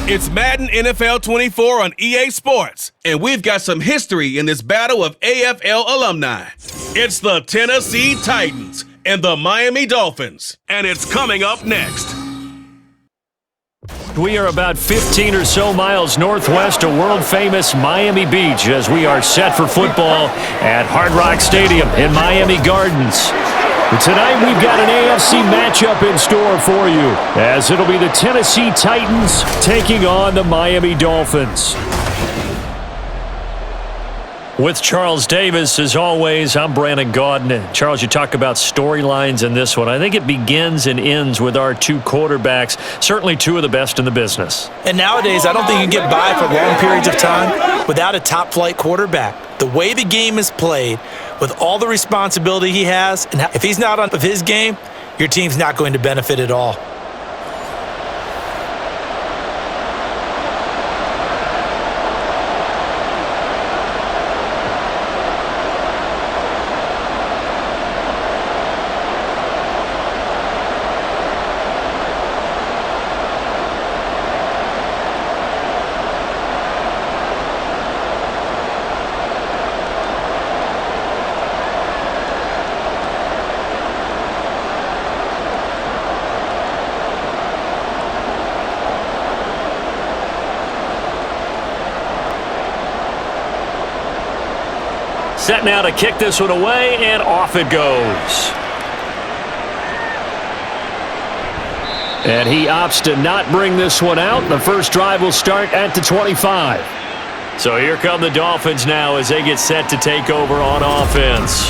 It's Madden NFL 24 on EA Sports, and we've got some history in this battle of AFL alumni. It's the Tennessee Titans and the Miami Dolphins, and it's coming up next. We are about 15 or so miles northwest of world-famous Miami Beach as we are set for football at Hard Rock Stadium in Miami Gardens. But tonight we've got an AFC matchup in store for you, as it'll be the Tennessee Titans taking on the Miami Dolphins. With Charles Davis, as always, I'm Brandon Gaudin. And Charles, you talk about storylines in this one. I think it begins and ends with our two quarterbacks, certainly two of the best in the business. And nowadays, I don't think you can get by for long periods of time without a top-flight quarterback. The way the game is played, with all the responsibility he has, and if he's not on his game, your team's not going to benefit at all. Set now to kick this one away, and off it goes. And he opts to not bring this one out. The first drive will start at the 25. So here come the Dolphins now as they get set to take over on offense.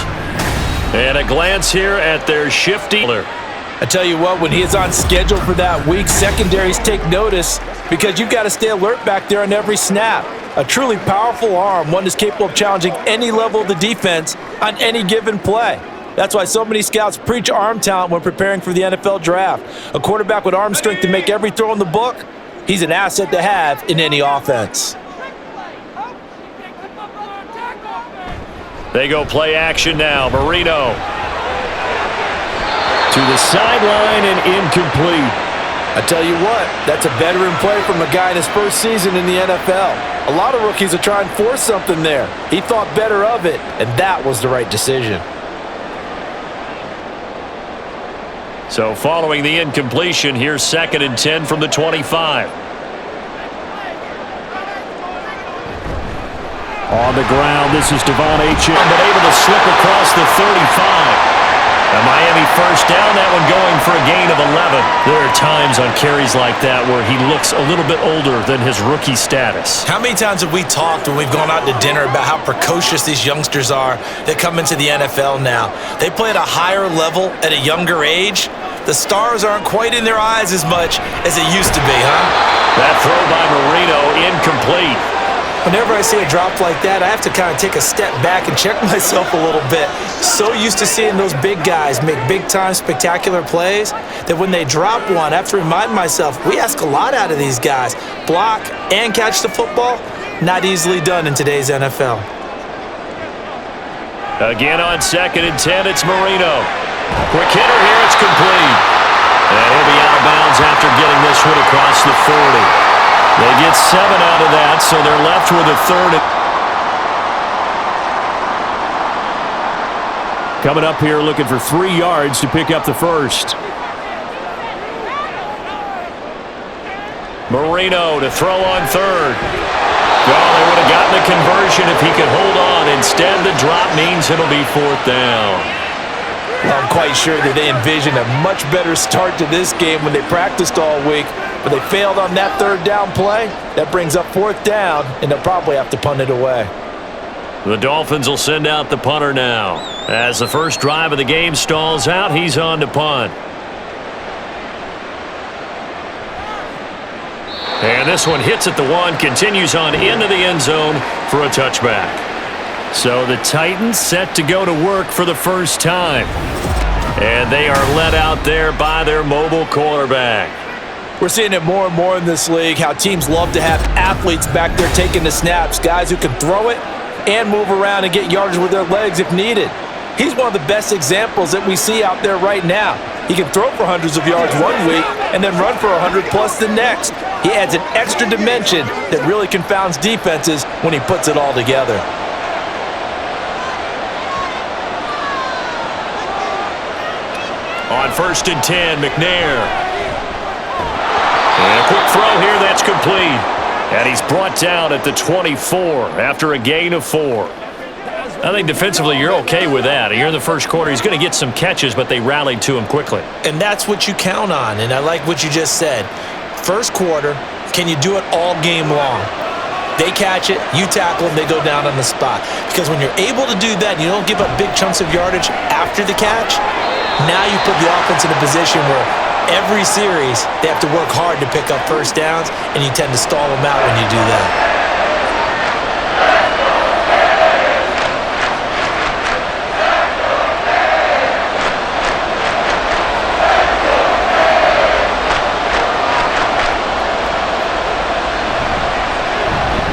And a glance here at their shifty. I tell you what, when he is on schedule for that week, secondaries take notice because you've got to stay alert back there on every snap. A truly powerful arm, one that's capable of challenging any level of the defense on any given play. That's why so many scouts preach arm talent when preparing for the NFL draft. A quarterback with arm strength to make every throw in the book, he's an asset to have in any offense. They go play action now. Marino to the sideline and incomplete. I tell you what, that's a veteran play from a guy in his first season in the NFL. A lot of rookies are trying to force something there. He thought better of it, and that was the right decision. So following the incompletion, here's 2nd and 10 from the 25. On the ground, this is Devon Achane, but able to slip across the 35. A Miami first down, that one going for a gain of 11. There are times on carries like that where he looks a little bit older than his rookie status. How many times have we talked when we've gone out to dinner about how precocious these youngsters are that come into the NFL now? They play at a higher level at a younger age. The stars aren't quite in their eyes as much as it used to be, huh? That throw by Marino, incomplete. Whenever I see a drop like that, I have to kind of take a step back and check myself a little bit. So used to seeing those big guys make big-time spectacular plays that when they drop one, I have to remind myself, we ask a lot out of these guys. Block and catch the football, not easily done in today's NFL. Again on 2nd and 10, it's Marino. Quick hitter here, it's complete. And he'll be out of bounds after getting this one across the 40. They get 7 out of that, so they're left with a 3rd. Coming up here looking for 3 yards to pick up the first. Marino to throw on 3rd. Well, they would have gotten a conversion if he could hold on. Instead, the drop means it'll be 4th down. Well, I'm quite sure that they envisioned a much better start to this game when they practiced all week. But they failed on that 3rd down play. That brings up 4th down, and they'll probably have to punt it away. The Dolphins will send out the punter now. As the first drive of the game stalls out, he's on to punt. And this one hits at the 1, continues on into the end zone for a touchback. So the Titans set to go to work for the first time. And they are led out there by their mobile quarterback. We're seeing it more and more in this league, how teams love to have athletes back there taking the snaps, guys who can throw it and move around and get yardage with their legs if needed. He's one of the best examples that we see out there right now. He can throw for hundreds of yards one week and then run for 100 plus the next. He adds an extra dimension that really confounds defenses when he puts it all together. On 1st and 10, McNair. And a quick throw here, that's complete. And he's brought down at the 24 after a gain of 4. I think defensively you're okay with that. Here in the first quarter, he's going to get some catches, but they rallied to him quickly. And that's what you count on, and I like what you just said. First quarter, can you do it all game long? They catch it, you tackle them, they go down on the spot. Because when you're able to do that, and you don't give up big chunks of yardage after the catch, now you put the offense in a position where every series they have to work hard to pick up first downs, and you tend to stall them out when you do that.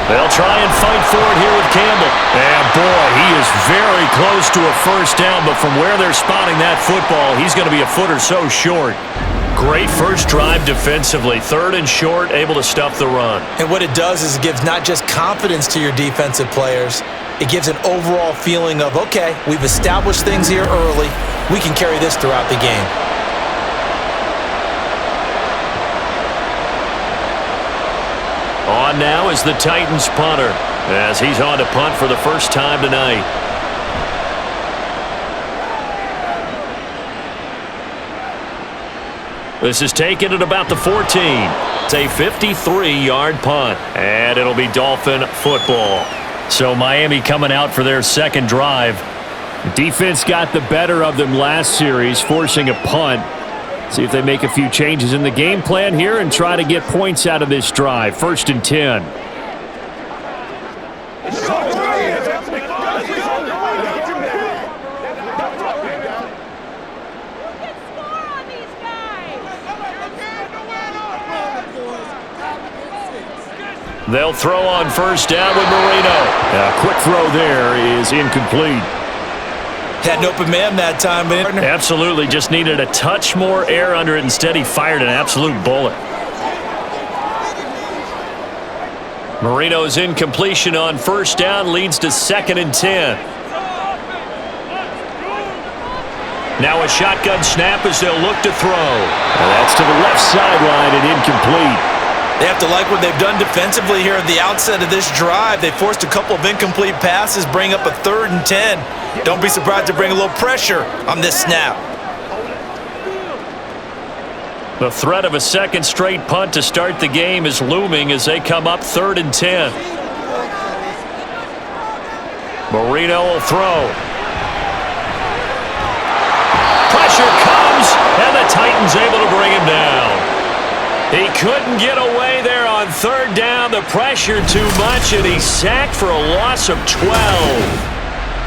They'll try and fight for it here with Campbell. And boy, he is very close to a first down, but from where they're spotting that football, he's going to be a foot or so short. Great first drive defensively. 3rd and short, able to stuff the run. And what it does is it gives not just confidence to your defensive players, it gives an overall feeling of, okay, we've established things here early. We can carry this throughout the game. On now is the Titans punter, as he's on to punt for the first time tonight. This is taken at about the 14. It's a 53-yard punt, and it'll be Dolphin football. So Miami coming out for their second drive. Defense got the better of them last series, forcing a punt. See if they make a few changes in the game plan here and try to get points out of this drive. 1st and 10. They'll throw on first down with Marino. A quick throw there is incomplete. Had an open man that time, but absolutely just needed a touch more air under it. Instead, he fired an absolute bullet. Marino's incompletion on first down leads to 2nd and 10. Now a shotgun snap as they'll look to throw. And that's to the left sideline and incomplete. They have to like what they've done defensively here at the outset of this drive. They forced a couple of incomplete passes, bring up a 3rd and 10. Don't be surprised to bring a little pressure on this snap. The threat of a second straight punt to start the game is looming as they come up 3rd and 10. Marino will throw. Pressure comes, and the Titans able to bring him down. He couldn't get away there on 3rd down. The pressure too much, and he's sacked for a loss of 12.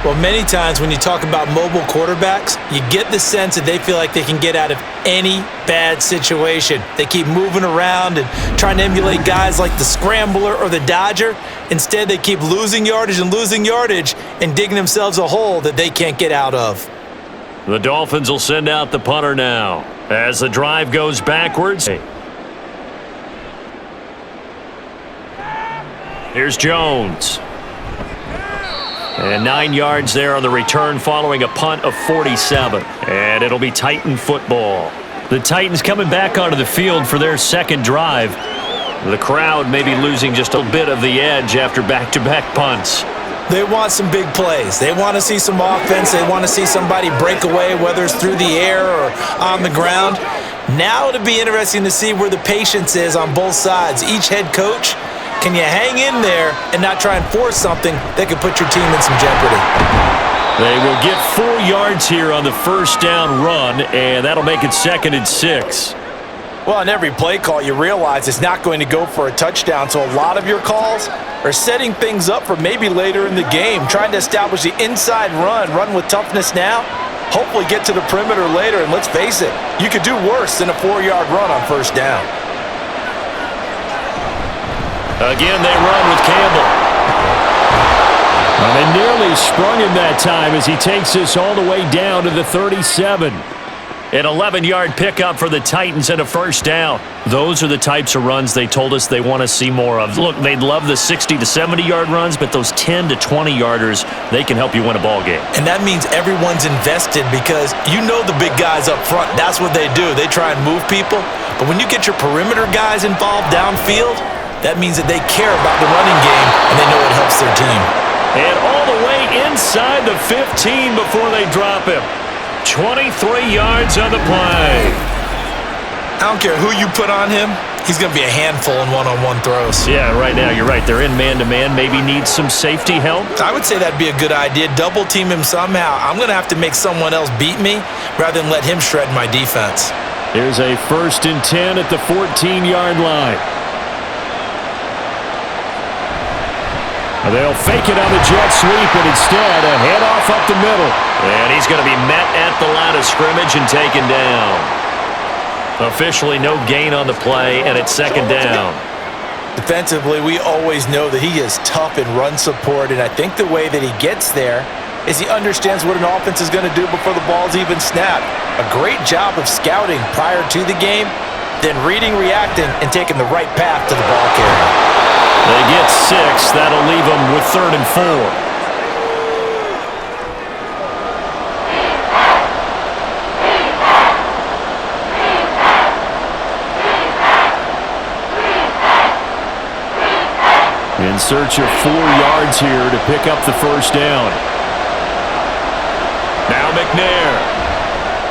Well, many times when you talk about mobile quarterbacks, you get the sense that they feel like they can get out of any bad situation. They keep moving around and trying to emulate guys like the Scrambler or the Dodger. Instead, they keep losing yardage and digging themselves a hole that they can't get out of. The Dolphins will send out the punter now as the drive goes backwards. Here's Jones. And 9 yards there on the return following a punt of 47. And it'll be Titan football. The Titans coming back onto the field for their second drive. The crowd may be losing just a bit of the edge after back-to-back punts. They want some big plays. They want to see some offense. They want to see somebody break away, whether it's through the air or on the ground. Now it'll be interesting to see where the patience is on both sides. Each head coach, can you hang in there and not try and force something that could put your team in some jeopardy? They will get 4 yards here on the first down run, and that'll make it 2nd and 6. Well, on every play call, you realize it's not going to go for a touchdown, so a lot of your calls are setting things up for maybe later in the game, trying to establish the inside run with toughness now, hopefully get to the perimeter later, and let's face it, you could do worse than a 4-yard run on first down. Again, they run with Campbell. And they nearly sprung him that time as he takes this all the way down to the 37. An 11-yard pickup for the Titans and a first down. Those are the types of runs they told us they want to see more of. Look, they'd love the 60 to 70-yard runs, but those 10 to 20-yarders, they can help you win a ball game. And that means everyone's invested because you know the big guys up front. That's what they do. They try and move people. But when you get your perimeter guys involved downfield, that means that they care about the running game and they know it helps their team. And all the way inside the 15 before they drop him. 23 yards on the play. I don't care who you put on him. He's going to be a handful in one-on-one throws. Yeah, right now, you're right. They're in man-to-man. Maybe needs some safety help. I would say that'd be a good idea. Double team him somehow. I'm going to have to make someone else beat me rather than let him shred my defense. Here's a 1st and 10 at the 14-yard line. They'll fake it on the jet sweep, and instead a handoff up the middle. And he's going to be met at the line of scrimmage and taken down. Officially no gain on the play, and it's 2nd down. Defensively, we always know that he is tough in run support, and I think the way that he gets there is he understands what an offense is going to do before the ball's even snapped. A great job of scouting prior to the game, then reading, reacting, and taking the right path to the ball carrier. They get 6. That'll leave them with 3rd and 4. In search of 4 yards here to pick up the first down. Now McNair.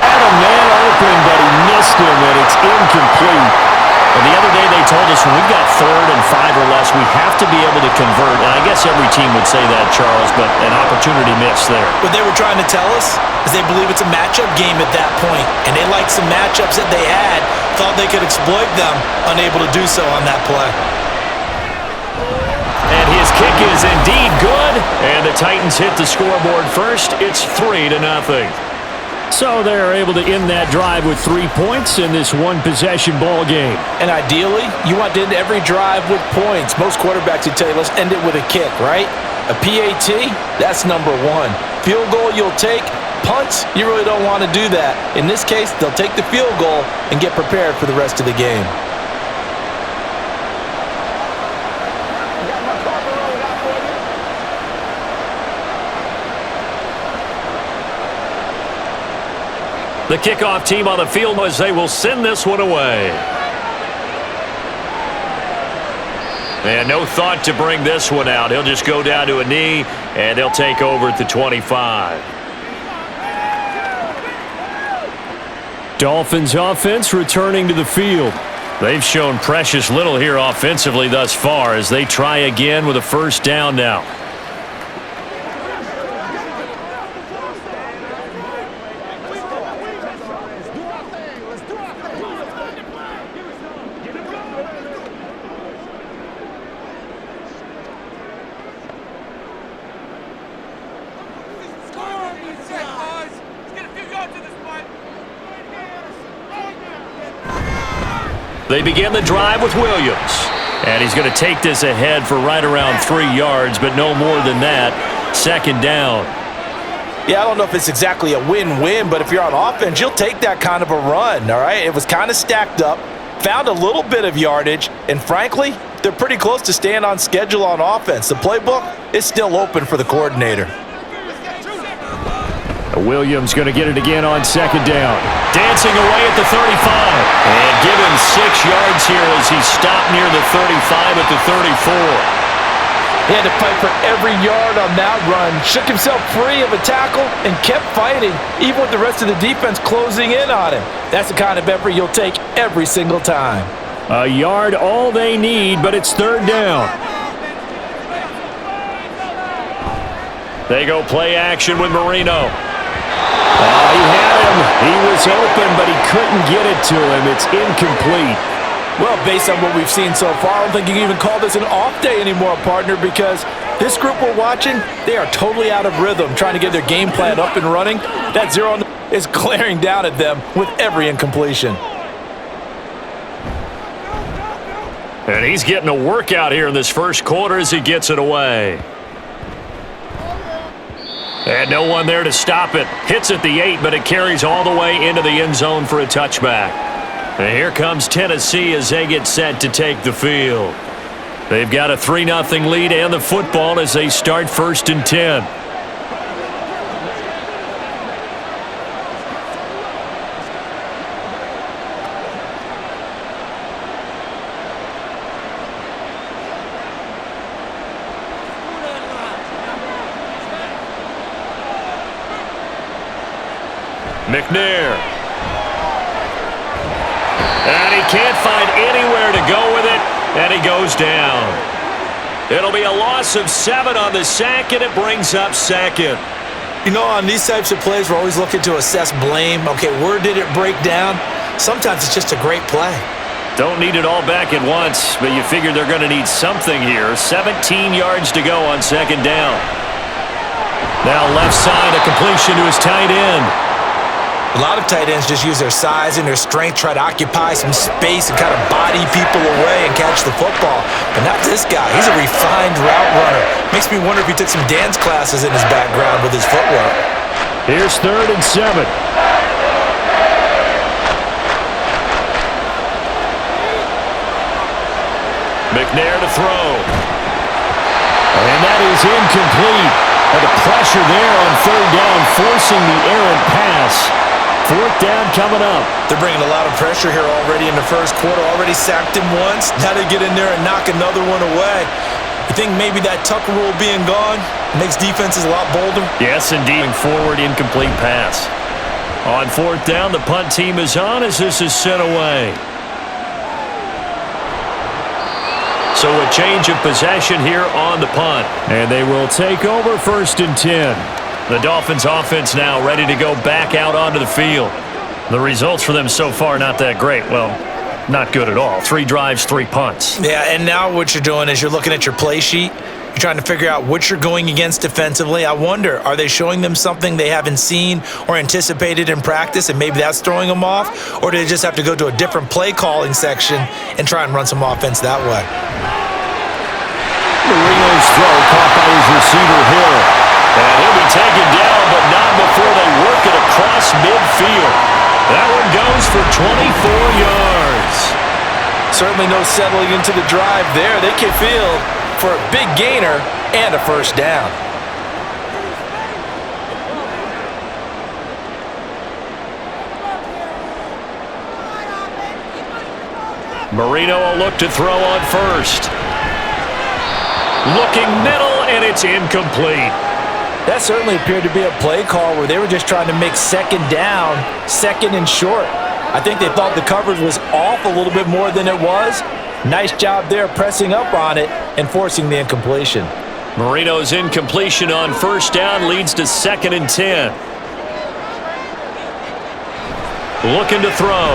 Had a man open, but he missed him, and it's incomplete. And the other day they told us when we've got 3rd and 5 or less, we have to be able to convert. And I guess every team would say that, Charles, but an opportunity missed there. What they were trying to tell us is they believe it's a matchup game at that point, and they liked some matchups that they had, thought they could exploit them, unable to do so on that play. And his kick is indeed good, and the Titans hit the scoreboard first. It's 3-0. So they're able to end that drive with 3 points in this one-possession ball game. And ideally, you want to end every drive with points. Most quarterbacks would tell you, let's end it with a kick, right? A PAT, that's number 1. Field goal you'll take. Punts, you really don't want to do that. In this case, they'll take the field goal and get prepared for the rest of the game. The kickoff team on the field as they will send this one away. And no thought to bring this one out. He'll just go down to a knee, and they'll take over at the 25. Dolphins offense returning to the field. They've shown precious little here offensively thus far as they try again with a first down now. They begin the drive with Williams. And he's going to take this ahead for right around 3 yards, but no more than that. 2nd down. Yeah, I don't know if it's exactly a win-win, but if you're on offense, you'll take that kind of a run, all right? It was kind of stacked up, found a little bit of yardage, and frankly, they're pretty close to staying on schedule on offense. The playbook is still open for the coordinator. Williams going to get it again on 2nd down. Dancing away at the 35. And give him 6 yards here as he stopped near the 35 at the 34. He had to fight for every yard on that run. Shook himself free of a tackle and kept fighting, even with the rest of the defense closing in on him. That's the kind of effort you'll take every single time. A yard all they need, but it's 3rd down. They go play action with Marino. He had him. He was open, but he couldn't get it to him. It's incomplete. Well, based on what we've seen so far, I don't think you can even call this an off day anymore, partner, because this group we're watching, they are totally out of rhythm, trying to get their game plan up and running. That 0 is glaring down at them with every incompletion. And he's getting a workout here in this first quarter as he gets it away. And no one there to stop it. Hits at the 8, but it carries all the way into the end zone for a touchback. And here comes Tennessee as they get set to take the field. They've got a 3-0 lead and the football as they start 1st and 10. McNair. And he can't find anywhere to go with it, and he goes down. It'll be a loss of 7 on the sack, and it brings up 2nd. You know, on these types of plays, we're always looking to assess blame. Okay, where did it break down? Sometimes it's just a great play. Don't need it all back at once, but you figure they're going to need something here. 17 yards to go on 2nd down. Now left side, a completion to his tight end. A lot of tight ends just use their size and their strength, try to occupy some space and kind of body people away and catch the football. But not this guy. He's a refined route runner. Makes me wonder if he took some dance classes in his background with his footwork. Here's 3rd and 7. McNair to throw. And that is incomplete. And the pressure there on 3rd down, forcing the errant pass. 4th down coming up. They're bringing a lot of pressure here already in the first quarter. Already sacked him once. Now they get in there and knock another one away. You think maybe that Tucker rule being gone makes defenses a lot bolder? Yes, indeed. Forward, incomplete pass. On 4th down, the punt team is on as this is sent away. So a change of possession here on the punt. And they will take over 1st and 10. The Dolphins offense now ready to go back out onto the field. The results for them so far not that great. Well, not good at all. 3 drives, 3 punts. Yeah, and now what you're doing is you're looking at your play sheet. You're trying to figure out what you're going against defensively. I wonder, are they showing them something they haven't seen or anticipated in practice, and maybe that's throwing them off? Or do they just have to go to a different play calling section and try and run some offense that way? Marino's throw caught by his receiver Hill. And he'll be taken down, but not before they work it across midfield. That one goes for 24 yards. Certainly no settling into the drive there. They can field for a big gainer and a 1st down. Marino will look to throw on 1st. Looking middle, and it's incomplete. That certainly appeared to be a play call where they were just trying to make 2nd down, 2nd and short. I think they thought the coverage was off a little bit more than it was. Nice job there pressing up on it and forcing the incompletion. Marino's incompletion on 1st down leads to 2nd and 10. Looking to throw.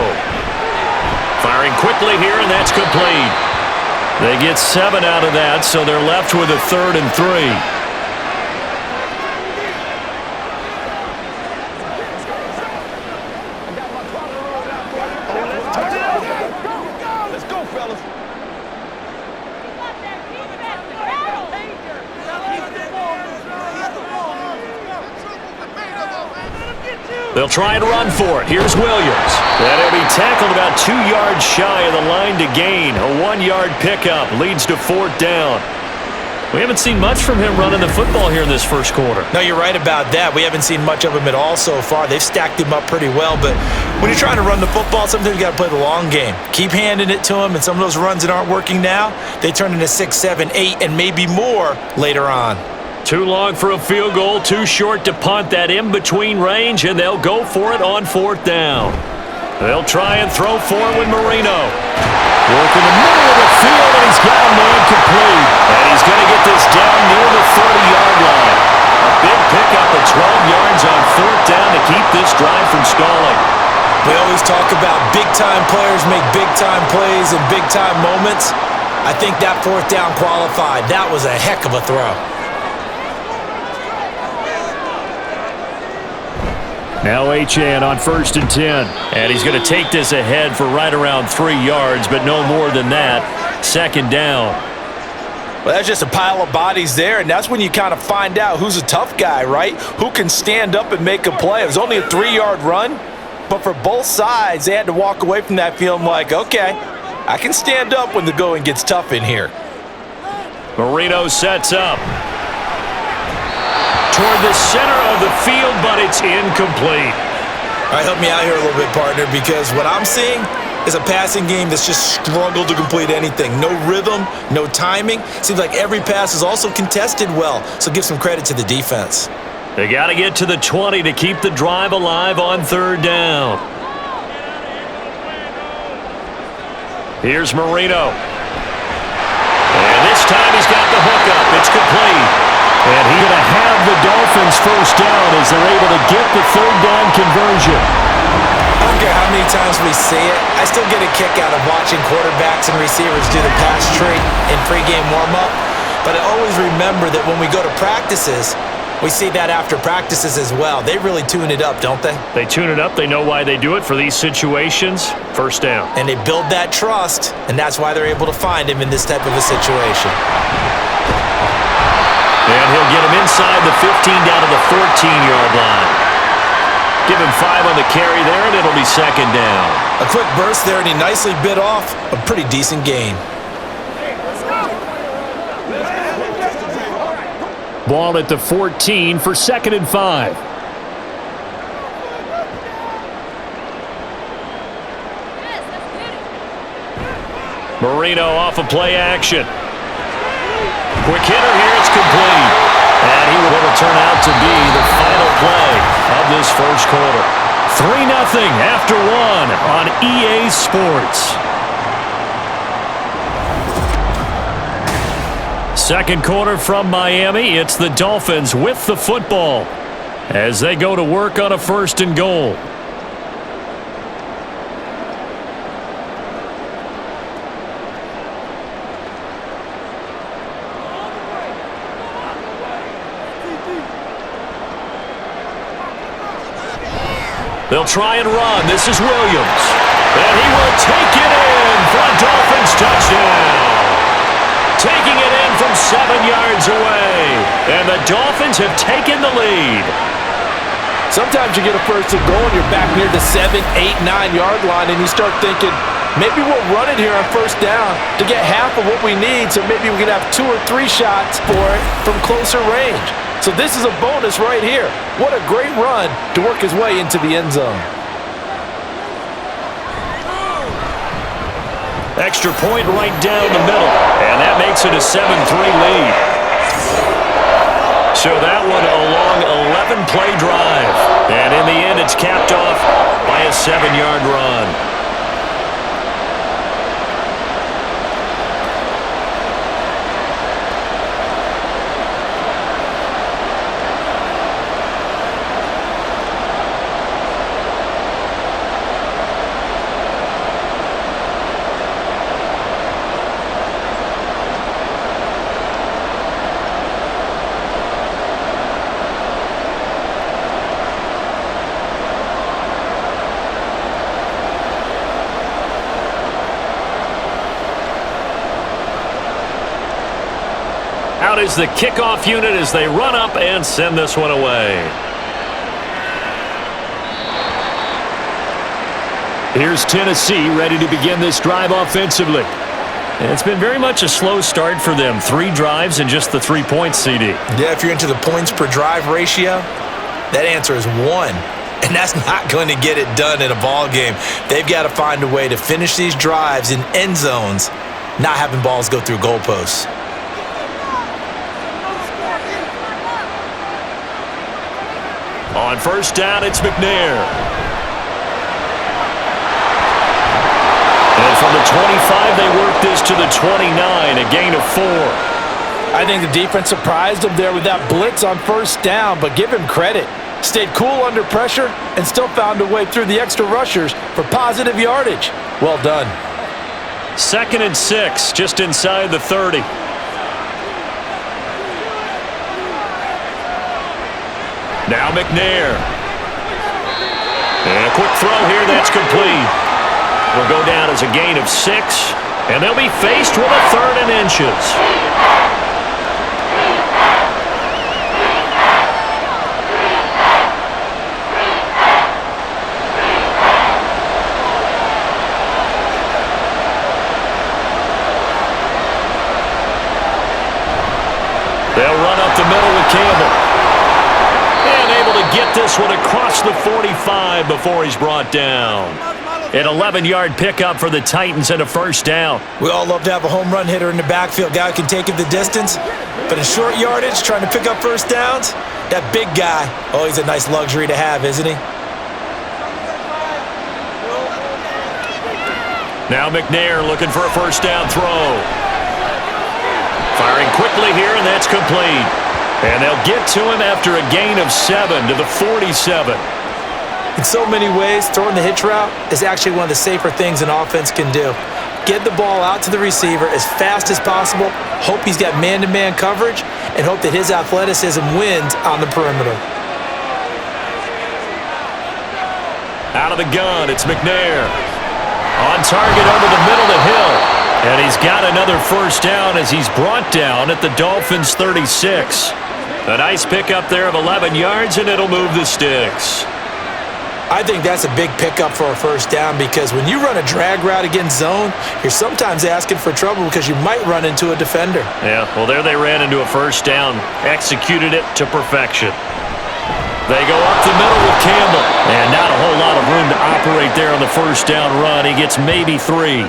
Firing quickly here, and that's complete. They get 7 out of that, so they're left with a 3rd and 3. They'll try and run for it. Here's Williams. And he'll be tackled about 2 yards shy of the line to gain. A 1-yard pickup leads to 4th down. We haven't seen much from him running the football here in this first quarter. No, you're right about that. We haven't seen much of him at all so far. They've stacked him up pretty well, but when you're trying to run the football, sometimes you got to play the long game. Keep handing it to him, and some of those runs that aren't working now, they turn into 6, 7, 8, and maybe more later on. Too long for a field goal, too short to punt. That in-between range, and they'll go for it on 4th down. They'll try and throw for it with Marino. Work in the middle of the field, and he's got a man complete. And he's going to get this down near the 30-yard line. A big pickup of 12 yards on 4th down to keep this drive from stalling. We always talk about big-time players make big-time plays and big-time moments. I think that 4th down qualified. That was a heck of a throw. Now Achane on 1st and 10. And he's going to take this ahead for right around 3 yards, but no more than that. 2nd down. Well, that's just a pile of bodies there, and that's when you kind of find out who's a tough guy, right? Who can stand up and make a play. It was only a 3-yard run, but for both sides, they had to walk away from that feeling like, okay, I can stand up when the going gets tough in here. Marino sets up. Toward the center of the field, but it's incomplete. All right, help me out here a little bit, partner, because what I'm seeing is a passing game that's just struggled to complete anything. No rhythm, no timing. Seems like every pass is also contested well, so give some credit to the defense. They got to get to the 20 to keep the drive alive on 3rd down. Here's Marino. And this time he's got the hookup. It's complete. And he's going to have the Dolphins first down as they're able to get the 3rd down conversion. I don't care how many times we see it, I still get a kick out of watching quarterbacks and receivers do the pass tree in pregame warm-up. But I always remember that when we go to practices, we see that after practices as well. They really tune it up, don't they? They tune it up. They know why they do it for these situations. First down. And they build that trust, and that's why they're able to find him in this type of a situation. And he'll get him inside the 15 down to the 14-yard line. Give him 5 on the carry there, and it'll be 2nd down. A quick burst there, and he nicely bit off a pretty decent gain. Ball at the 14 for 2nd and 5. Marino off of play action. Quick hitter here, it's complete. And he will turn out to be the final play of this first quarter. 3-0 after 1 on EA Sports. Second quarter from Miami. It's the Dolphins with the football as they go to work on a 1st and goal. They'll try and run. This is Williams. And he will take it in for a Dolphins touchdown. Taking it in from 7 yards away. And the Dolphins have taken the lead. Sometimes you get a 1st and goal and you're back near the 7, 8, 9-yard line and you start thinking, maybe we'll run it here on 1st down to get half of what we need so maybe we can have 2 or 3 shots for it from closer range. So this is a bonus right here. What a great run to work his way into the end zone. Extra point right down the middle. And that makes it a 7-3 lead. So that one a long 11-play drive. And in the end, it's capped off by a 7-yard run. Out is the kickoff unit as they run up and send this one away. Here's Tennessee ready to begin this drive offensively. And it's been very much a slow start for them. 3 drives and just the 3 points, CD. Yeah, if you're into the points per drive ratio, that answer is 1. And that's not going to get it done in a ball game. They've got to find a way to finish these drives in end zones, not having balls go through goalposts. On 1st down, it's McNair. And from the 25, they work this to the 29, a gain of 4. I think the defense surprised him there with that blitz on 1st down, but give him credit. Stayed cool under pressure and still found a way through the extra rushers for positive yardage. Well done. 2nd and 6, just inside the 30. Now McNair. And a quick throw here, that's complete. Will go down as a gain of 6, And they'll be faced with a 3rd and inches. They'll run up the middle with Campbell. And able to get this one across the 45 before he's brought down. An 11-yard pickup for the Titans and a 1st down. We all love to have a home run hitter in the backfield. Guy who can take it the distance. But in short yardage, trying to pick up 1st downs, that big guy, oh, he's a nice luxury to have, isn't he? Now McNair looking for a 1st down throw. Firing quickly here, and that's complete. And they'll get to him after a gain of 7 to the 47. In so many ways, throwing the hitch route is actually one of the safer things an offense can do. Get the ball out to the receiver as fast as possible, hope he's got man-to-man coverage, and hope that his athleticism wins on the perimeter. Out of the gun, it's McNair. On target over the middle to Hill. And he's got another 1st down as he's brought down at the Dolphins' 36. A nice pickup there of 11 yards, and it'll move the sticks. I think that's a big pickup for a 1st down because when you run a drag route against zone, you're sometimes asking for trouble because you might run into a defender. Yeah, well, there they ran into a 1st down, executed it to perfection. They go up the middle with Campbell, and not a whole lot of room to operate there on the 1st down run. He gets maybe 3.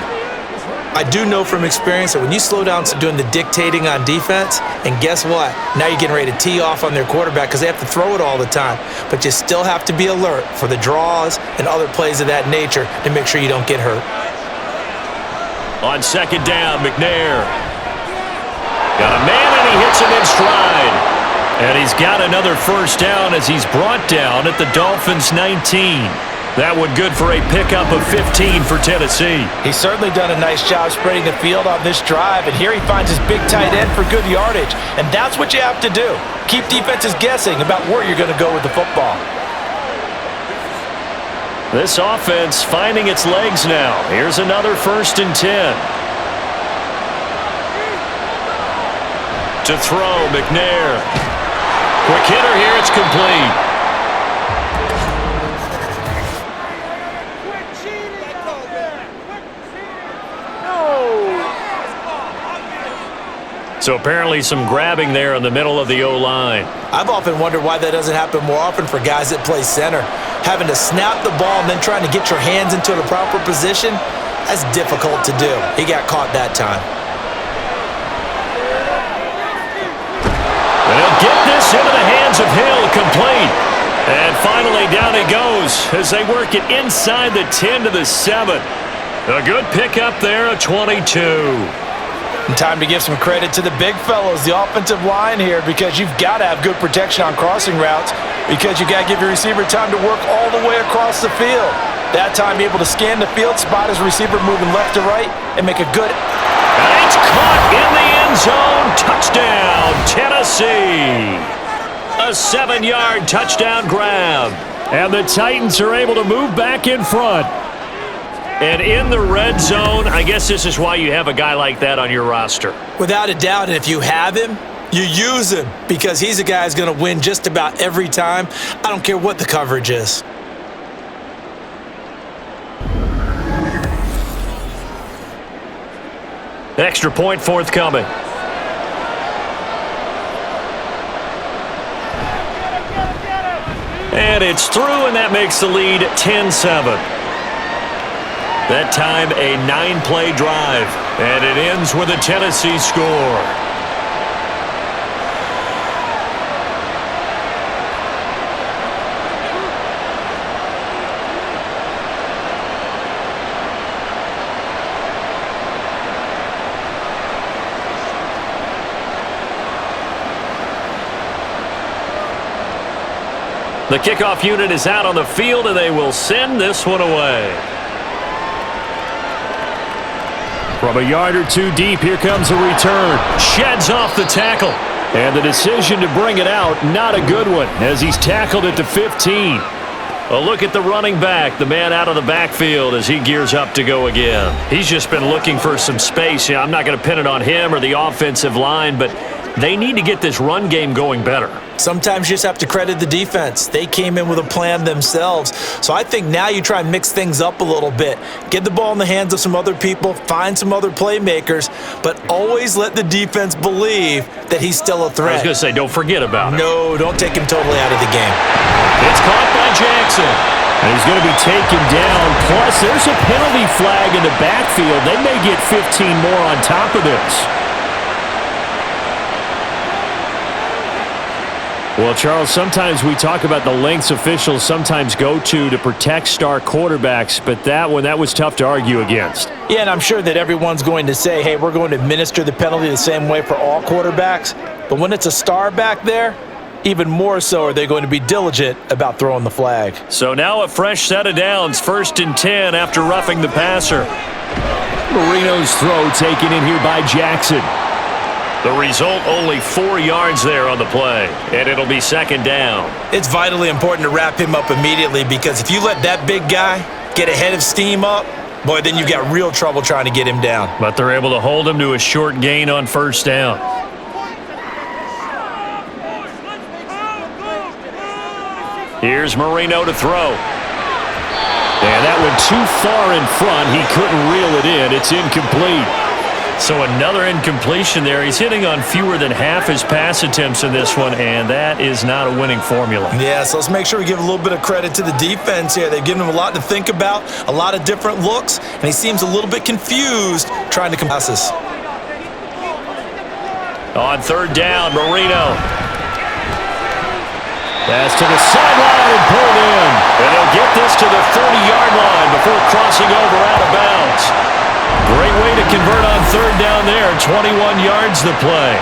I do know from experience that when you slow down doing the dictating on defense, and guess what? Now you're getting ready to tee off on their quarterback because they have to throw it all the time. But you still have to be alert for the draws and other plays of that nature to make sure you don't get hurt. On 2nd down, McNair. Got a man, and he hits him in stride. And he's got another 1st down as he's brought down at the Dolphins' 19. That one good for a pickup of 15 for Tennessee. He's certainly done a nice job spreading the field on this drive, and here he finds his big tight end for good yardage. And that's what you have to do. Keep defenses guessing about where you're going to go with the football. This offense finding its legs now. Here's another 1st and 10. To throw, McNair. Quick hitter here, it's complete. So apparently some grabbing there in the middle of the O-line. I've often wondered why that doesn't happen more often for guys that play center. Having to snap the ball and then trying to get your hands into the proper position, that's difficult to do. He got caught that time. And he'll get this into the hands of Hill, complete. And finally down he goes as they work it inside the 10 to the 7. A good pickup there, a 22. And time to give some credit to the big fellows, the offensive line here, because you've got to have good protection on crossing routes because you got to give your receiver time to work all the way across the field. That time, be able to scan the field, spot his receiver moving left to right, and make a good... And it's caught in the end zone. Touchdown, Tennessee. A 7-yard touchdown grab. And the Titans are able to move back in front. And in the red zone, I guess this is why you have a guy like that on your roster. Without a doubt, and if you have him, you use him because he's a guy who's going to win just about every time. I don't care what the coverage is. Extra point forthcoming. And it's through, and that makes the lead 10-7. That time, a 9-play drive, and it ends with a Tennessee score. The kickoff unit is out on the field, and they will send this one away. From a yard or two deep, here comes a return. Sheds off the tackle. And the decision to bring it out, not a good one, as he's tackled at the 15. A look at the running back, the man out of the backfield as he gears up to go again. He's just been looking for some space. I'm not going to pin it on him or the offensive line, but they need to get this run game going better. Sometimes you just have to credit the defense. They came in with a plan themselves. So I think now you try and mix things up a little bit. Get the ball in the hands of some other people, find some other playmakers, but always let the defense believe that he's still a threat. I was going to say, don't forget about it. No, don't take him totally out of the game. It's caught by Jackson. And he's going to be taken down. Plus, there's a penalty flag in the backfield. They may get 15 more on top of this. Well, Charles, sometimes we talk about the lengths officials sometimes go to protect star quarterbacks, but that was tough to argue against. Yeah, and I'm sure that everyone's going to say, hey, we're going to administer the penalty the same way for all quarterbacks. But when it's a star back there, even more so are they going to be diligent about throwing the flag. So now a fresh set of downs, 1st and 10 after roughing the passer. Marino's throw taken in here by Jackson. The result, only 4 yards there on the play, and it'll be 2nd down. It's vitally important to wrap him up immediately because if you let that big guy get a head of steam up, boy, then you've got real trouble trying to get him down. But they're able to hold him to a short gain on 1st down. Here's Marino to throw. And that went too far in front. He couldn't reel it in. It's incomplete. So another incompletion there. He's hitting on fewer than half his pass attempts in this one, and that is not a winning formula. Yeah, so let's make sure we give a little bit of credit to the defense here. They've given him a lot to think about, a lot of different looks, and he seems a little bit confused trying to pass this. On 3rd down, Marino. Pass to the sideline and pulled in. And they'll get this to the 30-yard line before crossing over out of bounds. Great way to convert on 3rd down there. 21 yards to play.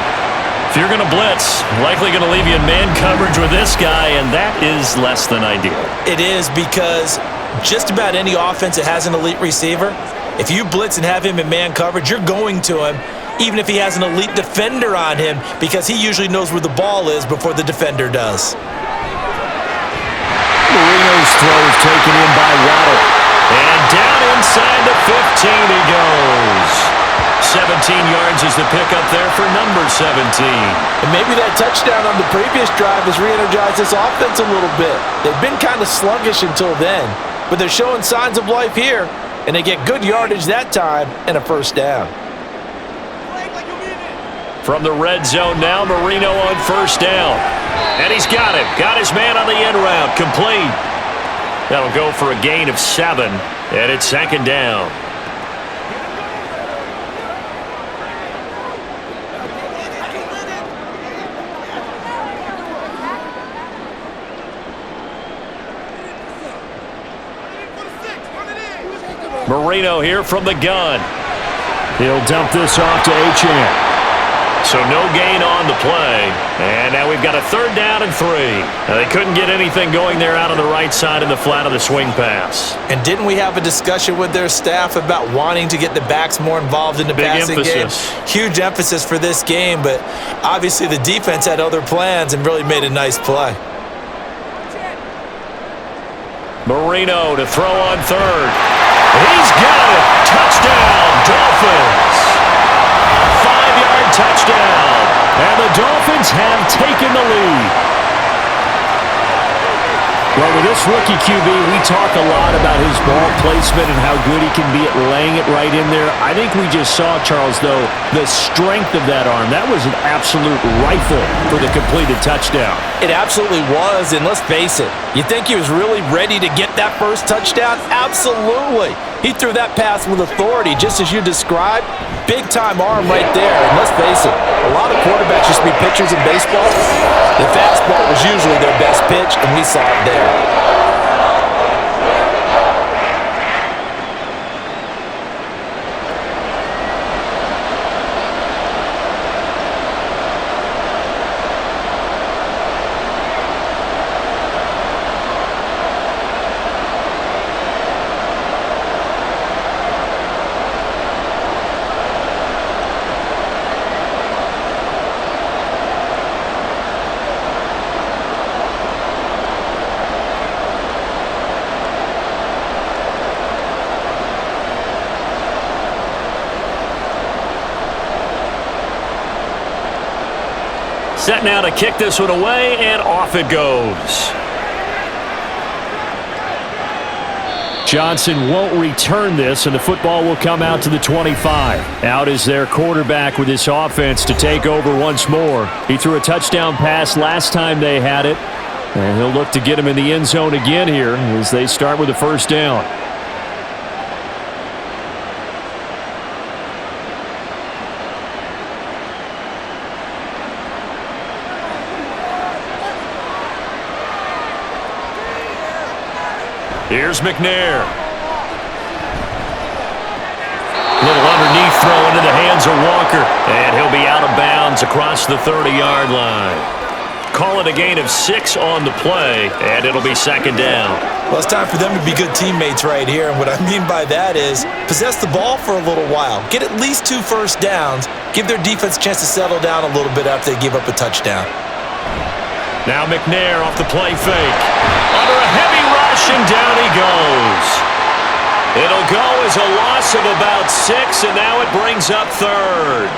If you're going to blitz, likely going to leave you in man coverage with this guy, and that is less than ideal. It is because just about any offense that has an elite receiver, if you blitz and have him in man coverage, you're going to him, even if he has an elite defender on him, because he usually knows where the ball is before the defender does. Marino's throw is taken in by Waddle. And down inside the 15 he goes. 17 yards is the pickup there for number 17. And maybe that touchdown on the previous drive has re-energized this offense a little bit. They've been kind of sluggish until then, but they're showing signs of life here, and they get good yardage that time and a 1st down. From the red zone now, Marino on 1st down. And he's got it. Got his man on the end route. Complete. That'll go for a gain of 7, and it's 2nd down. Marino here from the gun. He'll dump this off to Achane. So no gain on the play. And now we've got a 3rd down and 3. Now they couldn't get anything going there out on the right side in the flat of the swing pass. And didn't we have a discussion with their staff about wanting to get the backs more involved in the passing game? Huge emphasis for this game, but obviously the defense had other plans and really made a nice play. Marino to throw on 3rd. He's got it. Touchdown, Dolphins. 5-yard touchdown. And the Dolphins have taken the lead. Well, with this rookie QB, we talk a lot about his ball placement and how good he can be at laying it right in there. I think we just saw, Charles, though, the strength of that arm. That was an absolute rifle for the completed touchdown. It absolutely was, and let's face it, you think he was really ready to get that first touchdown? Absolutely. He threw that pass with authority, just as you described. Big-time arm right there, and let's face it, a lot of quarterbacks used to be pitchers in baseball. The fastball was usually their best pitch, and we saw it there. set now to kick this one away, and off it goes. Johnson won't return this, and the football will come out to the 25. Out is their quarterback with this offense to take over once more. He threw a touchdown pass last time they had it, and he'll look to get him in the end zone again here as they start with a first down. Here's McNair. Little underneath throw into the hands of Walker. And he'll be out of bounds across the 30-yard line. Call it a gain of 6 on the play, and it'll be second down. Well, it's time for them to be good teammates right here. And what I mean by that is possess the ball for a little while. Get at least 2 first downs. Give their defense a chance to settle down a little bit after they give up a touchdown. Now McNair off the play fake. Under a heavy rush, and down he goes. It'll go as a loss of about 6, and now it brings up third.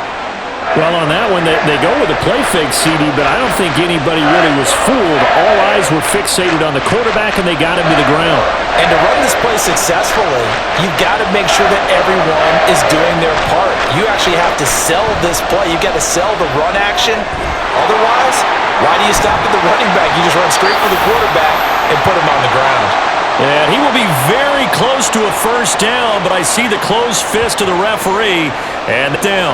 Well, on that one, they go with a play fake, CD, but I don't think anybody really was fooled. All eyes were fixated on the quarterback, and they got him to the ground. And to run this play successfully, you've got to make sure that everyone is doing their part. You actually have to sell this play. You've got to sell the run action. Otherwise, why do you stop at the running back? You just run straight for the quarterback and put him on the ground. And he will be very close to a first down, but I see the closed fist of the referee, and down.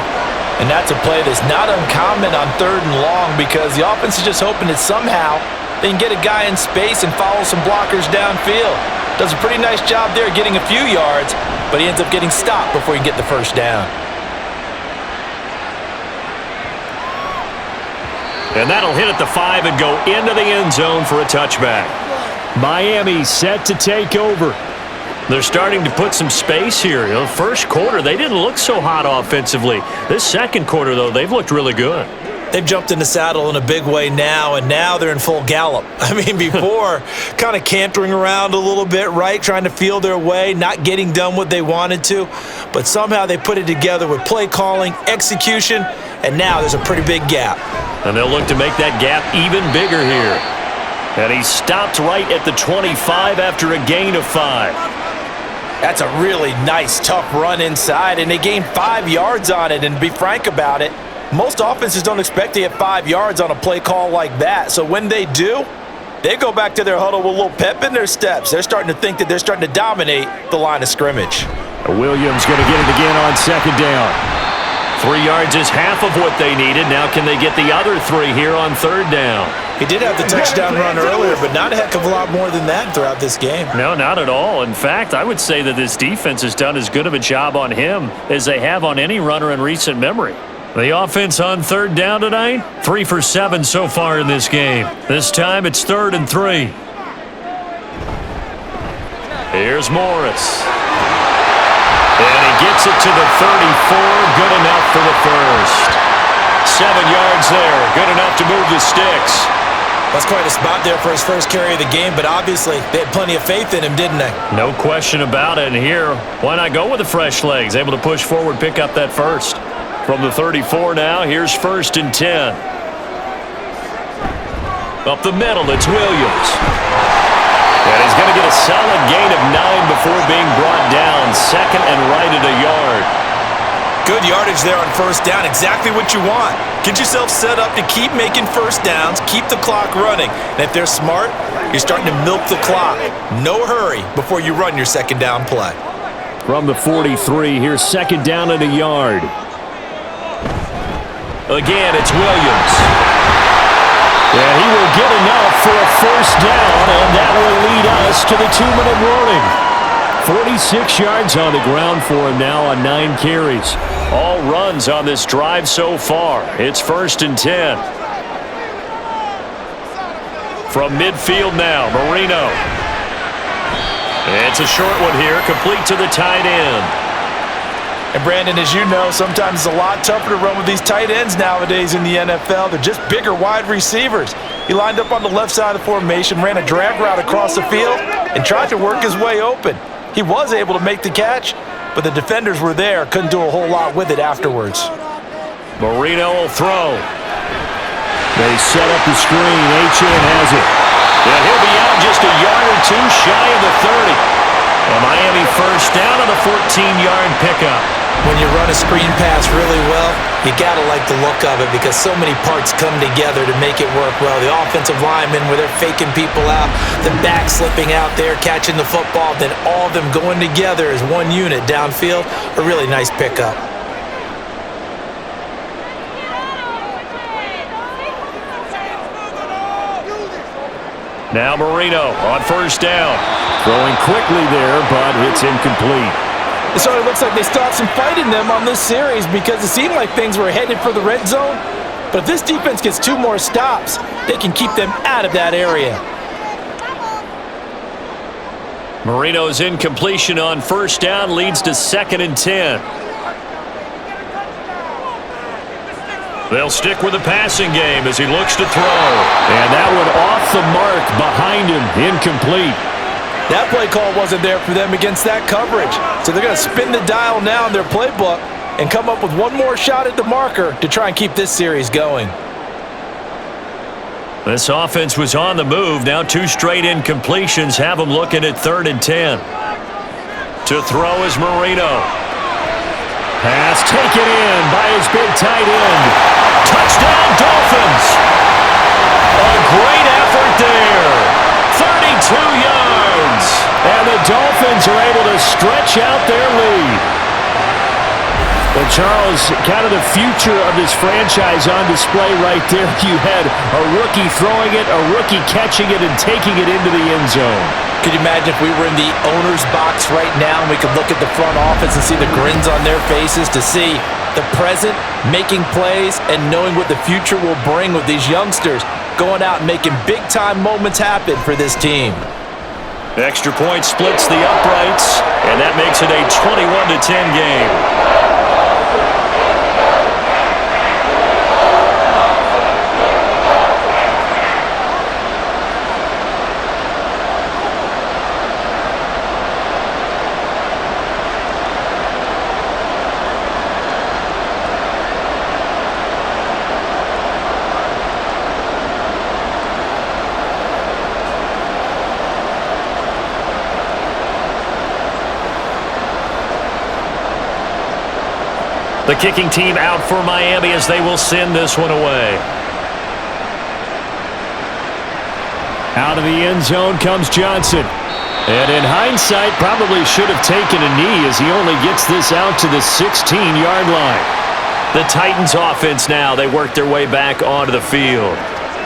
And that's a play that's not uncommon on 3rd and long because the offense is just hoping that somehow they can get a guy in space and follow some blockers downfield. Does a pretty nice job there getting a few yards, but he ends up getting stopped before he can get the first down. And that'll hit at the 5 and go into the end zone for a touchback. Miami set to take over. They're starting to put some space here. You know, first quarter, they didn't look so hot offensively. This second quarter, though, they've looked really good. They've jumped in the saddle in a big way now, and now they're in full gallop. I mean, before, kind of cantering around a little bit, right, trying to feel their way, not getting done what they wanted to. But somehow they put it together with play calling, execution, and now there's a pretty big gap. And they'll look to make that gap even bigger here. And he stopped right at the 25 after a gain of 5. That's a really nice, tough run inside, and they gained 5 yards on it. And to be frank about it, most offenses don't expect to get 5 yards on a play call like that. So when they do, they go back to their huddle with a little pep in their steps. They're starting to think that they're starting to dominate the line of scrimmage. Williams going to get it again on second down. 3 yards is half of what they needed. Now can they get the other 3 here on 3rd down? He did have the touchdown run earlier, but not a heck of a lot more than that throughout this game. No, not at all. In fact, I would say that this defense has done as good of a job on him as they have on any runner in recent memory. The offense on 3rd down tonight, 3 for 7 so far in this game. This time it's 3rd and 3. Here's Morris. And he gets it to the 34, good enough for the first. 7 yards there, good enough to move the sticks. That's quite a spot there for his first carry of the game, but obviously they had plenty of faith in him, didn't they? No question about it. And here, why not go with the fresh legs? Able to push forward, pick up that first. From the 34 now, here's 1st and 10. Up the middle, it's Williams. And he's going to get a solid gain of 9 before being brought down. 2nd and right at a yard. Good yardage there on 1st down. Exactly what you want. Get yourself set up to keep making first downs, keep the clock running. And if they're smart, you're starting to milk the clock. No hurry before you run your 2nd down play. From the 43, here's 2nd down at a yard. Again, it's Williams. And he will get enough for a first down, and that will lead us to the 2-minute warning. 46 yards on the ground for him now on 9 carries. All runs on this drive so far. It's 1st and 10. From midfield now, Marino. It's a short one here, complete to the tight end. And Brandon, as you know, sometimes it's a lot tougher to run with these tight ends nowadays in the NFL. They're just bigger wide receivers. He lined up on the left side of the formation, ran a drag route across the field, and tried to work his way open. He was able to make the catch, but the defenders were there, couldn't do a whole lot with it afterwards. Marino will throw. They set up the screen. Achane has it. And he'll be out just a yard or two shy of the 30. And Miami first down on the 14-yard pickup. When you run a screen pass really well, you got to like the look of it because so many parts come together to make it work well. The offensive linemen, where they're faking people out, the back slipping out there, catching the football, then all of them going together as one unit downfield. A really nice pickup. Now Marino on first down. Throwing quickly there, but it's incomplete. It sort of looks like they still have some fight in them on this series because it seemed like things were headed for the red zone. But if this defense gets 2 more stops, they can keep them out of that area. Marino's incompletion on first down leads to 2nd and 10. They'll stick with the passing game as he looks to throw. And that one off the mark behind him, incomplete. That play call wasn't there for them against that coverage. So they're going to spin the dial now in their playbook and come up with one more shot at the marker to try and keep this series going. This offense was on the move. Now 2 straight incompletions have them looking at 3rd and 10. To throw is Marino. Pass taken in by his big tight end. Touchdown Dolphins. A great effort there. 32 yards. And the Dolphins are able to stretch out their lead. Well, Charles, kind of the future of this franchise on display right there. You had a rookie throwing it, a rookie catching it, and taking it into the end zone. Could you imagine if we were in the owner's box right now and we could look at the front office and see the grins on their faces to see the present making plays and knowing what the future will bring with these youngsters going out and making big-time moments happen for this team. Extra point splits the uprights, and that makes it a 21-10 game. The kicking team out for Miami as they will send this one away. Out of the end zone comes Johnson. And in hindsight, probably should have taken a knee as he only gets this out to the 16-yard line. The Titans offense now, they work their way back onto the field.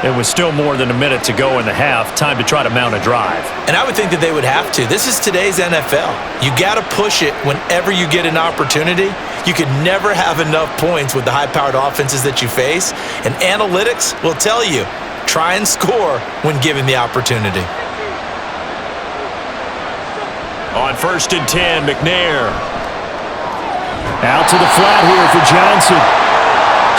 It was still more than a minute to go in the half. Time to try to mount a drive. And I would think that they would have to. This is today's NFL. You got to push it whenever you get an opportunity. You could never have enough points with the high-powered offenses that you face. And analytics will tell you, try and score when given the opportunity. On 1st and 10, McNair. Out to the flat here for Johnson.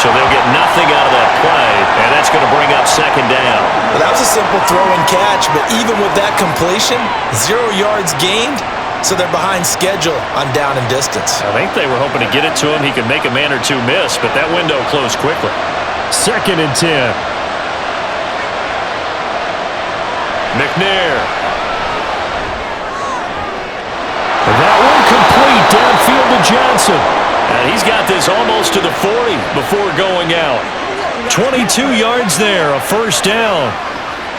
So they'll get nothing out of that play, and that's going to bring up 2nd down. Well, that was a simple throw and catch, but even with that completion, 0 yards gained, so they're behind schedule on down and distance. I think they were hoping to get it to him. He could make a man or two miss, but that window closed quickly. 2nd and 10. McNair. And that one complete downfield to Johnson. And he's got this almost to the 40 before going out. 22 yards there, a 1st down.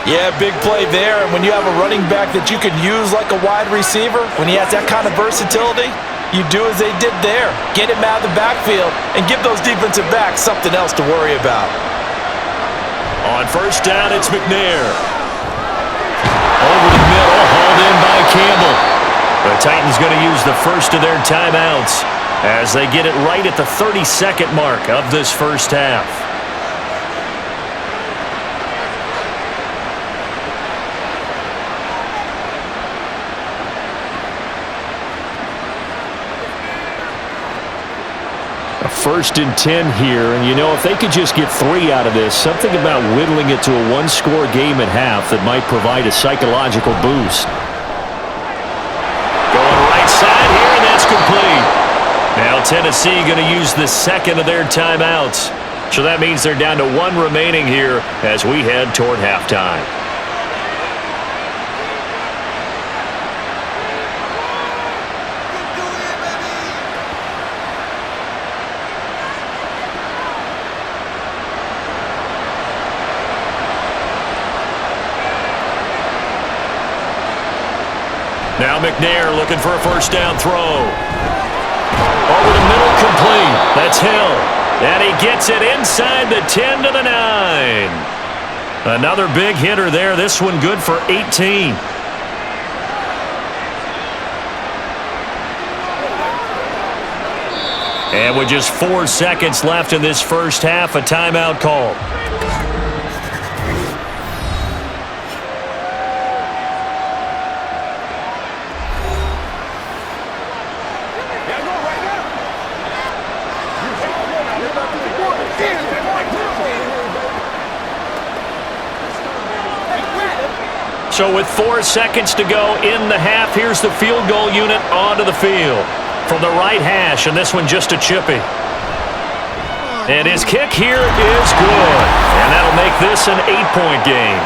Yeah, big play there. And when you have a running back that you can use like a wide receiver, when he has that kind of versatility, you do as they did there. Get him out of the backfield and give those defensive backs something else to worry about. On 1st down, it's McNair. Over the middle, hauled in by Campbell. The Titans going to use the first of their timeouts as they get it right at the 32nd mark of this first half. A 1st and 10 here, and you know, if they could just get 3 out of this, something about whittling it to a 1-score game at half that might provide a psychological boost. Going right side here, and that's complete. Now Tennessee going to use the 2nd of their timeouts. So that means they're down to 1 remaining here as we head toward halftime. Now McNair looking for a first down throw. Over the middle, complete. That's Hill. And he gets it inside the 10 to the 9. Another big hitter there. This one good for 18. And with just 4 seconds left in this first half, a timeout call. So with 4 seconds to go in the half, here's the field goal unit onto the field. From the right hash, and this one just a chippy. And his kick here is good. And that'll make this an 8-point game.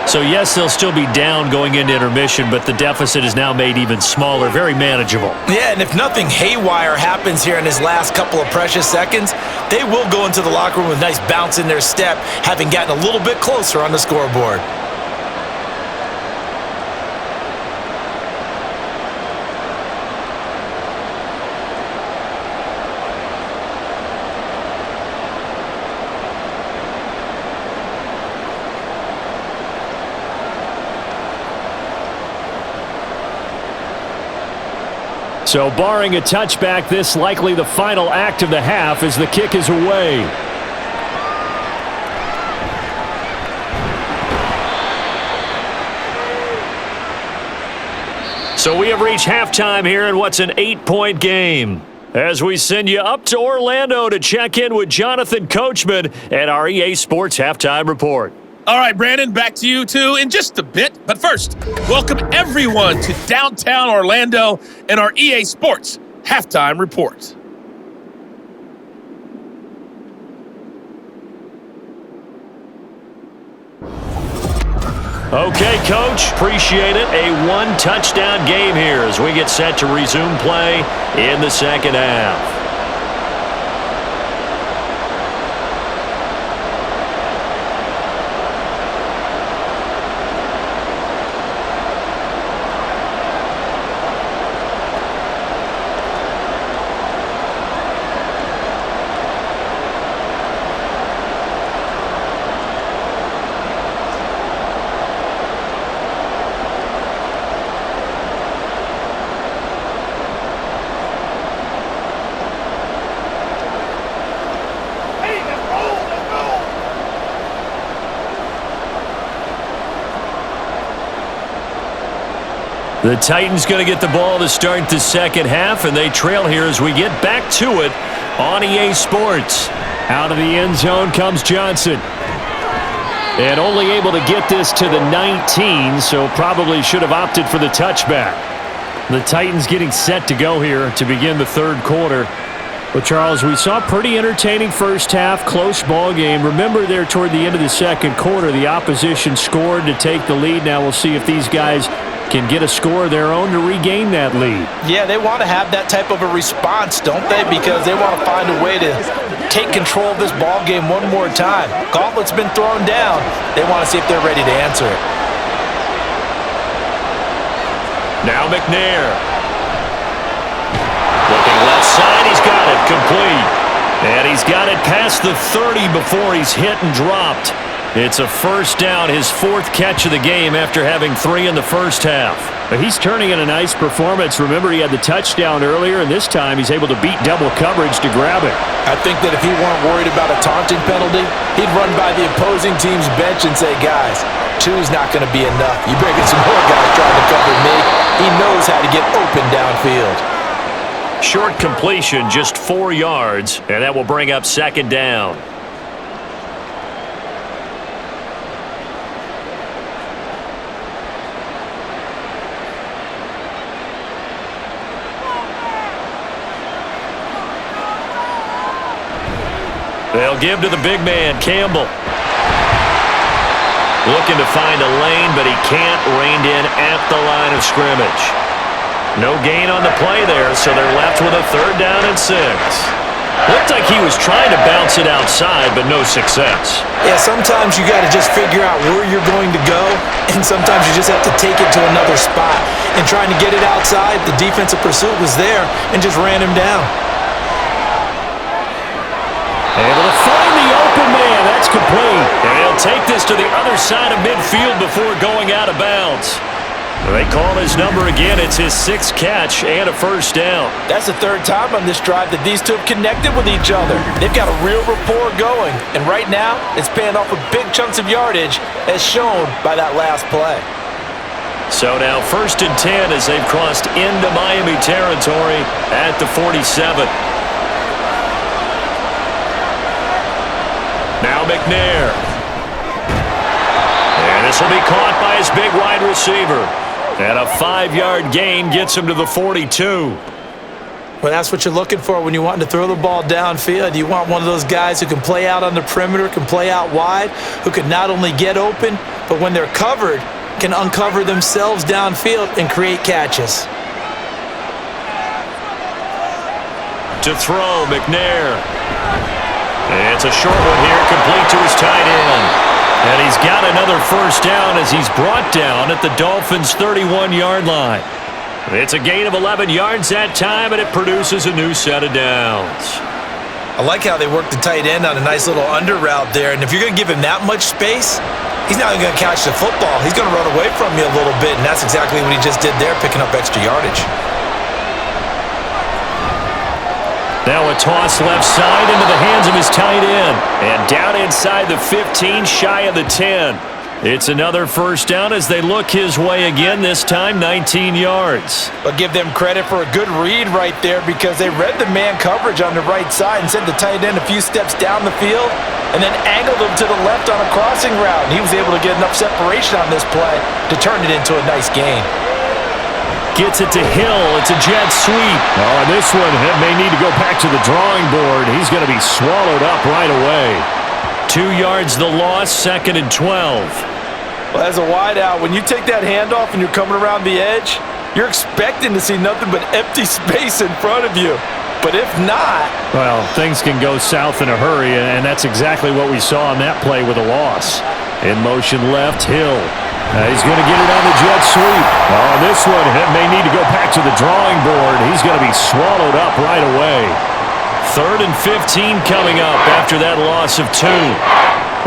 So yes, they'll still be down going into intermission, but the deficit is now made even smaller, very manageable. Yeah, and if nothing haywire happens here in his last couple of precious seconds, they will go into the locker room with a nice bounce in their step, having gotten a little bit closer on the scoreboard. So barring a touchback, this likely the final act of the half as the kick is away. So we have reached halftime here in what's an 8-point game. As we send you up to Orlando to check in with Jonathan Coachman at our EA Sports Halftime Report. All right, Brandon, back to you, too, in just a bit. But first, welcome everyone to downtown Orlando and our EA Sports Halftime Report. Okay, Coach, appreciate it. A 1-touchdown game here as we get set to resume play in the second half. The Titans going to get the ball to start the second half, and they trail here as we get back to it on EA Sports. Out of the end zone comes Johnson. And only able to get this to the 19, so probably should have opted for the touchback. The Titans getting set to go here to begin the third quarter. But, Charles, we saw a pretty entertaining first half, close ball game. Remember there toward the end of the second quarter, the opposition scored to take the lead. Now we'll see if these guys can get a score of their own to regain that lead. Yeah, they want to have that type of a response, don't they? Because they want to find a way to take control of this ball game one more time. Gauntlet's been thrown down. They want to see if they're ready to answer it. Now McNair. Looking left side, he's got it complete. And he's got it past the 30 before he's hit and dropped. It's a first down, his 4th catch of the game after having 3 in the first half. But he's turning in a nice performance. Remember, he had the touchdown earlier, and this time he's able to beat double coverage to grab it. I think that if he weren't worried about a taunting penalty, he'd run by the opposing team's bench and say, guys, 2's not going to be enough. You better get some more guys trying to cover me. He knows how to get open downfield. Short completion, just 4 yards, and that will bring up second down. They'll give to the big man, Campbell. Looking to find a lane, but he can't. Reined in at the line of scrimmage. No gain on the play there, so they're left with a 3rd down and 6. Looked like he was trying to bounce it outside, but no success. Yeah, sometimes you got to just figure out where you're going to go, and sometimes you just have to take it to another spot. And trying to get it outside, the defensive pursuit was there and just ran him down. Able to find the open man. That's complete. And he'll take this to the other side of midfield before going out of bounds. They call his number again. It's his 6th catch and a 1st down. That's the 3rd time on this drive that these two have connected with each other. They've got a real rapport going. And right now, it's paying off with big chunks of yardage, as shown by that last play. So now 1st and 10 as they've crossed into Miami territory at the 47. Now McNair. And this will be caught by his big wide receiver. And a 5-yard gain gets him to the 42. Well, that's what you're looking for when you want to throw the ball downfield. You want one of those guys who can play out on the perimeter, can play out wide, who can not only get open, but when they're covered, can uncover themselves downfield and create catches. To throw, McNair. It's a short one here, complete to his tight end. And he's got another 1st down as he's brought down at the Dolphins' 31-yard line. It's a gain of 11 yards that time, and it produces a new set of downs. I like how they work the tight end on a nice little under route there. And if you're going to give him that much space, he's not going to catch the football. He's going to run away from you a little bit, and that's exactly what he just did there, picking up extra yardage. Now a toss left side into the hands of his tight end. And down inside the 15, shy of the 10. It's another 1st down as they look his way again, this time 19 yards. But give them credit for a good read right there, because they read the man coverage on the right side and sent the tight end a few steps down the field and then angled him to the left on a crossing route. And he was able to get enough separation on this play to turn it into a nice gain. Gets it to Hill. It's a jet sweep. Oh, and this one may need to go back to the drawing board. He's going to be swallowed up right away. 2 yards the loss, 2nd and 12. Well, as a wideout, when you take that handoff and you're coming around the edge, you're expecting to see nothing but empty space in front of you. But if not... Well, things can go south in a hurry, and that's exactly what we saw on that play with a loss. In motion left, Hill. He's going to get it on the jet sweep. Oh, this one may need to go back to the drawing board. He's going to be swallowed up right away. 3rd and 15 coming up after that loss of 2.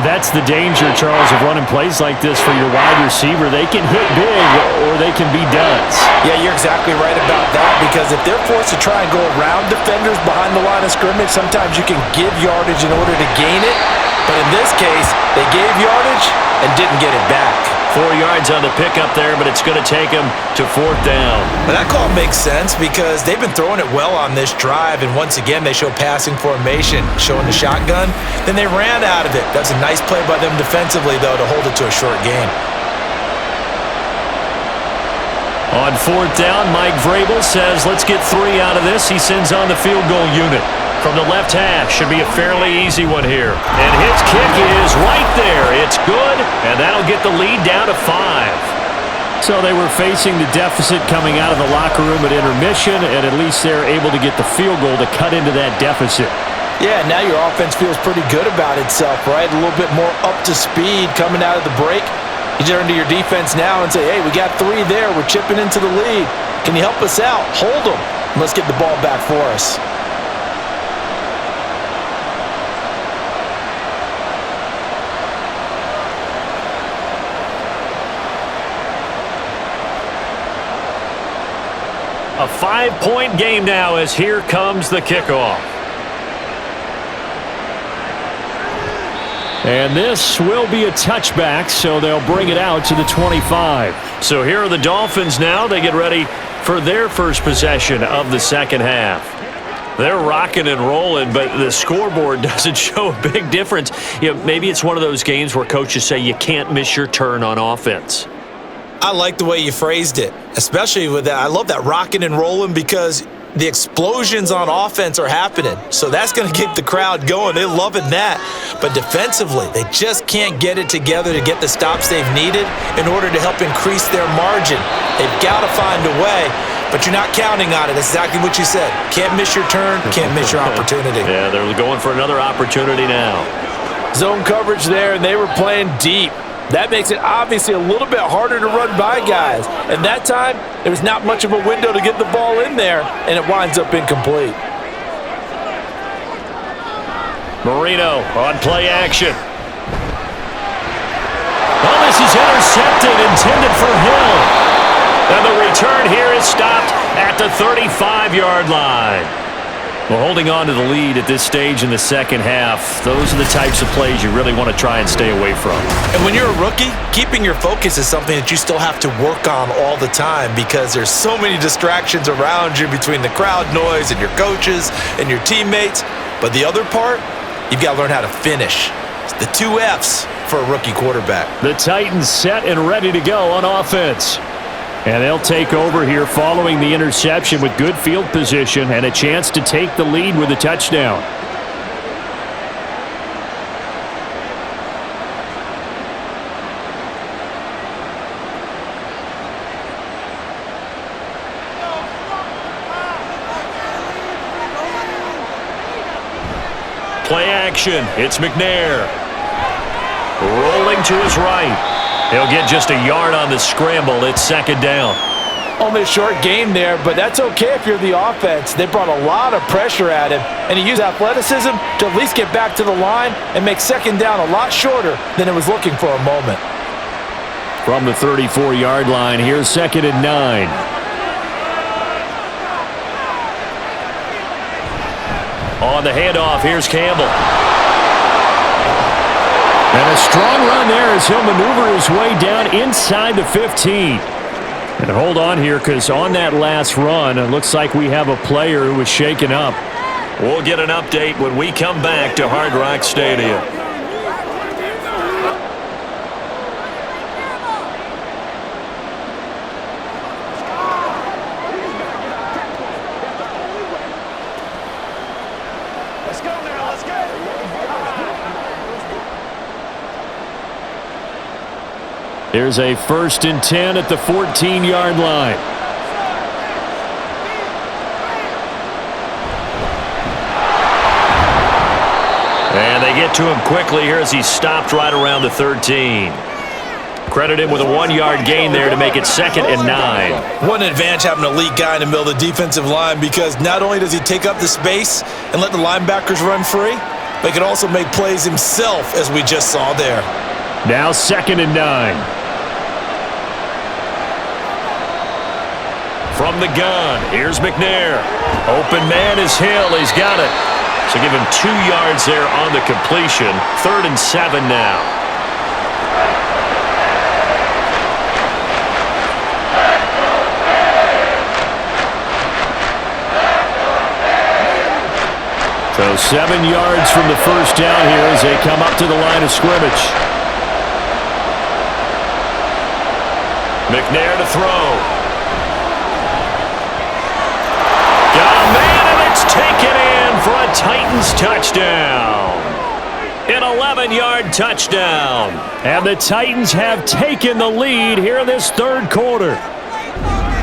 That's the danger, Charles, of running plays like this for your wide receiver. They can hit big or they can be duds. Yeah, you're exactly right about that, because if they're forced to try and go around defenders behind the line of scrimmage, sometimes you can give yardage in order to gain it. But in this case, they gave yardage and didn't get it back. 4 yards on the pickup there, but it's going to take him to 4th down. But that call makes sense because they've been throwing it well on this drive, and once again they show passing formation, showing the shotgun. Then they ran out of it. That's a nice play by them defensively, though, to hold it to a short gain. On 4th down, Mike Vrabel says, let's get 3 out of this. He sends on the field goal unit. From the left hash, should be a fairly easy one here. And his kick is right there. It's good, and that'll get the lead down to 5. So they were facing the deficit coming out of the locker room at intermission, and at least they're able to get the field goal to cut into that deficit. Yeah, now your offense feels pretty good about itself, right? A little bit more up to speed coming out of the break. You turn to your defense now and say, hey, we got 3 there. We're chipping into the lead. Can you help us out? Hold them. Let's get the ball back for us. A 5-point game now as here comes the kickoff. And this will be a touchback, so they'll bring it out to the 25. So here are the Dolphins now. They get ready for their first possession of the second half. They're rocking and rolling, but the scoreboard doesn't show a big difference. You know, maybe it's one of those games where coaches say you can't miss your turn on offense. I like the way you phrased it, especially with that. I love that rocking and rolling because the explosions on offense are happening. So that's going to keep the crowd going. They're loving that. But defensively, they just can't get it together to get the stops they've needed in order to help increase their margin. They've got to find a way, but you're not counting on it. That's exactly what you said. Can't miss your turn, can't miss your opportunity. Yeah, they're going for another opportunity now. Zone coverage there, and they were playing deep. That makes it obviously a little bit harder to run by guys. And that time, there was not much of a window to get the ball in there, and it winds up incomplete. Marino on play action. Oh, this is intercepted, intended for Hill. And the return here is stopped at the 35-yard line. Well, holding on to the lead at this stage in the second half, those are the types of plays you really want to try and stay away from. And when you're a rookie, keeping your focus is something that you still have to work on all the time because there's so many distractions around you between the crowd noise and your coaches and your teammates. But the other part, you've got to learn how to finish. It's the 2 F's for a rookie quarterback. The Titans set and ready to go on offense. And they'll take over here following the interception with good field position and a chance to take the lead with a touchdown. Play action. It's McNair. Rolling to his right. He'll get just a yard on the scramble. It's second down. Only a short game there, but that's okay if you're the offense. They brought a lot of pressure at him, and he used athleticism to at least get back to the line and make second down a lot shorter than it was looking for a moment. From the 34-yard line, here's 2nd and 9. On the handoff, here's Campbell. And a strong run there as he'll maneuver his way down inside the 15. And hold on here because on that last run, it looks like we have a player who was shaken up. We'll get an update when we come back to Hard Rock Stadium. Here's a 1st and 10 at the 14-yard line. And they get to him quickly here as he stopped right around the 13. Credit him with a 1-yard gain there to make it 2nd and 9. What an advantage having an elite guy in the middle of the defensive line because not only does he take up the space and let the linebackers run free, but he can also make plays himself as we just saw there. Now 2nd and 9. From the gun, here's McNair. Open man is Hill. He's got it. So give him 2 yards there on the completion. 3rd and 7 now. So 7 yards from the first down here as they come up to the line of scrimmage. McNair to throw. Got a man, and it's taken in for a Titans touchdown. An 11-yard touchdown. And the Titans have taken the lead here in this 3rd quarter.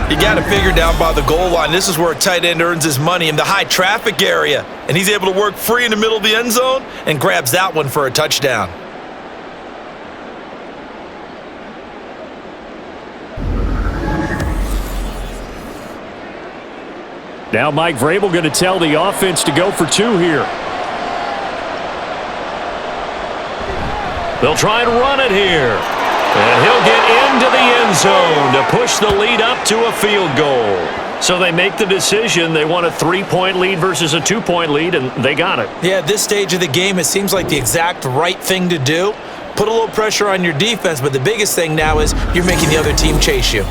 You got to figure down by the goal line. This is where a tight end earns his money in the high traffic area. And he's able to work free in the middle of the end zone and grabs that one for a touchdown. Now Mike Vrabel going to tell the offense to go for 2 here. They'll try and run it here. And he'll get into the end zone to push the lead up to a field goal. So they make the decision. They want a 3-point lead versus a 2-point lead, and they got it. Yeah, at this stage of the game, it seems like the exact right thing to do. Put a little pressure on your defense, but the biggest thing now is you're making the other team chase you.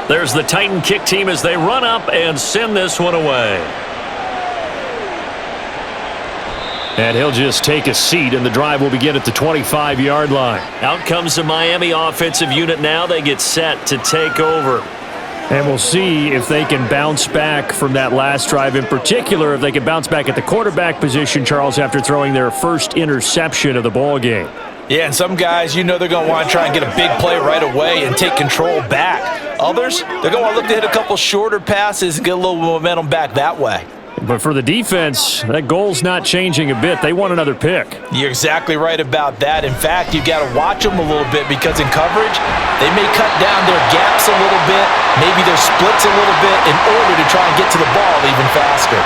There's the Titan kick team as they run up and send this one away. And he'll just take a seat, and the drive will begin at the 25-yard line. Out comes the Miami offensive unit now. They get set to take over. And we'll see if they can bounce back from that last drive. In particular, if they can bounce back at the quarterback position, Charles, after throwing their first interception of the ball game. Yeah, and some guys, they're going to want to try and get a big play right away and take control back. Others, they're going to want to look to hit a couple shorter passes and get a little momentum back that way. But for the defense, that goal's not changing a bit. They want another pick. You're exactly right about that. In fact, you've got to watch them a little bit because in coverage, they may cut down their gaps a little bit, maybe their splits a little bit in order to try and get to the ball even faster.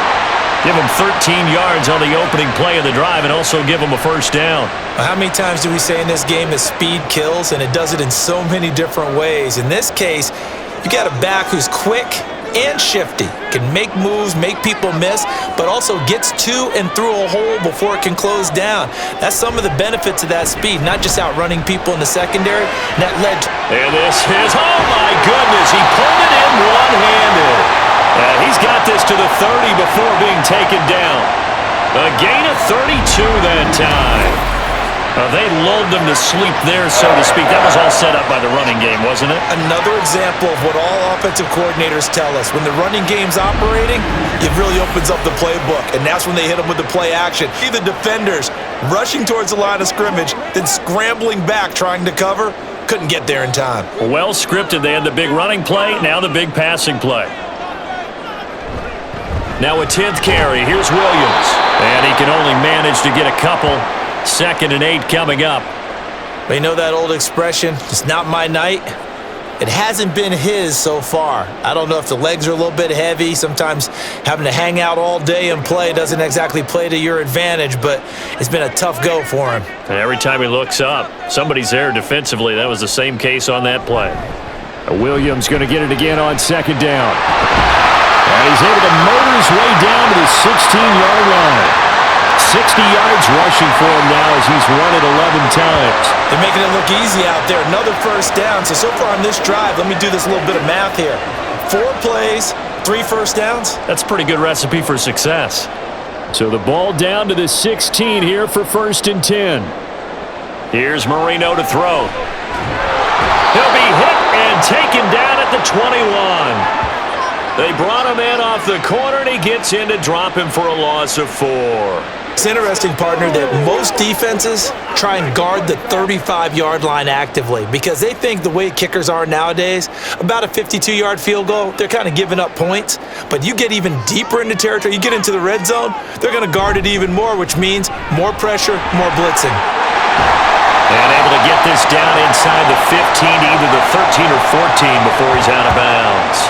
Give them 13 yards on the opening play of the drive and also give them a first down. How many times do we say in this game that speed kills, and it does it in so many different ways? In this case, you got a back who's quick and shifty, can make moves, make people miss, but also gets to and through a hole before it can close down. That's some of the benefits of that speed, not just outrunning people in the secondary. And that led to... And this is, oh my goodness, he pulled it in one-handed. He's got this to the 30 before being taken down. A gain of 32 that time. They lulled them to sleep there, so to speak. That was all set up by the running game, wasn't it? Another example of what all offensive coordinators tell us. When the running game's operating, it really opens up the playbook, and that's when they hit them with the play action. See the defenders rushing towards the line of scrimmage, then scrambling back trying to cover. Couldn't get there in time. Well scripted. They had the big running play, now the big passing play. Now a 10th carry. Here's Williams. And he can only manage to get a couple. 2nd and 8 coming up. But you know that old expression, it's not my night? It hasn't been his so far. I don't know if the legs are a little bit heavy. Sometimes having to hang out all day and play doesn't exactly play to your advantage, but it's been a tough go for him. And every time he looks up, somebody's there defensively. That was the same case on that play. Williams going to get it again on 2nd down. And he's able to motor his way down to the 16-yard line. 60 yards rushing for him now as he's run it 11 times. They're making it look easy out there. Another first down. So far on this drive, let me do this little bit of math here. 4 plays, 3 first downs. That's a pretty good recipe for success. So the ball down to the 16 here for 1st and 10. Here's Marino to throw. He'll be hit and taken down at the 21. They brought him in off the corner, and he gets in to drop him for a loss of 4. It's interesting, partner, that most defenses try and guard the 35-yard line actively because they think the way kickers are nowadays, about a 52-yard field goal, they're kind of giving up points. But you get even deeper into territory, you get into the red zone, they're going to guard it even more, which means more pressure, more blitzing. And able to get this down inside the 15, either the 13 or 14 before he's out of bounds.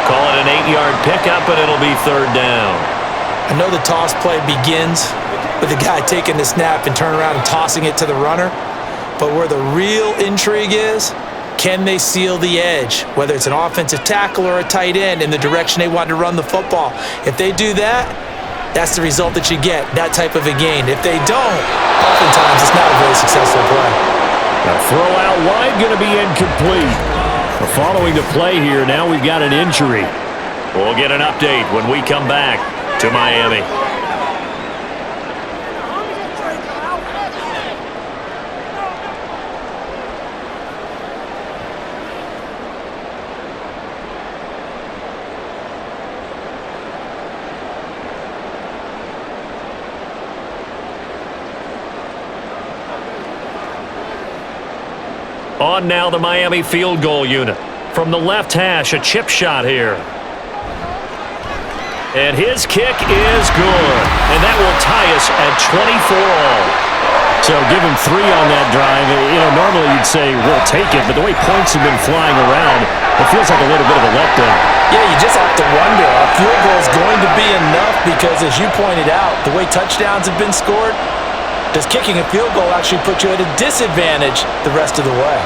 Call it an 8-yard pickup, and it'll be 3rd down. I know the toss play begins with the guy taking the snap and turning around and tossing it to the runner. But where the real intrigue is, can they seal the edge, whether it's an offensive tackle or a tight end, in the direction they want to run the football? If they do that, that's the result that you get, that type of a gain. If they don't, oftentimes it's not a very successful play. A throw out wide going to be incomplete. Following the play here, now we've got an injury. We'll get an update when we come back to Miami. On now the Miami field goal unit. From the left hash, a chip shot here. And his kick is good. And that will tie us at 24 all. So give him 3 on that drive. Normally you'd say, we'll take it. But the way points have been flying around, it feels like a little bit of a letdown. Yeah, you just have to wonder. A field goal is going to be enough because, as you pointed out, the way touchdowns have been scored, does kicking a field goal actually put you at a disadvantage the rest of the way?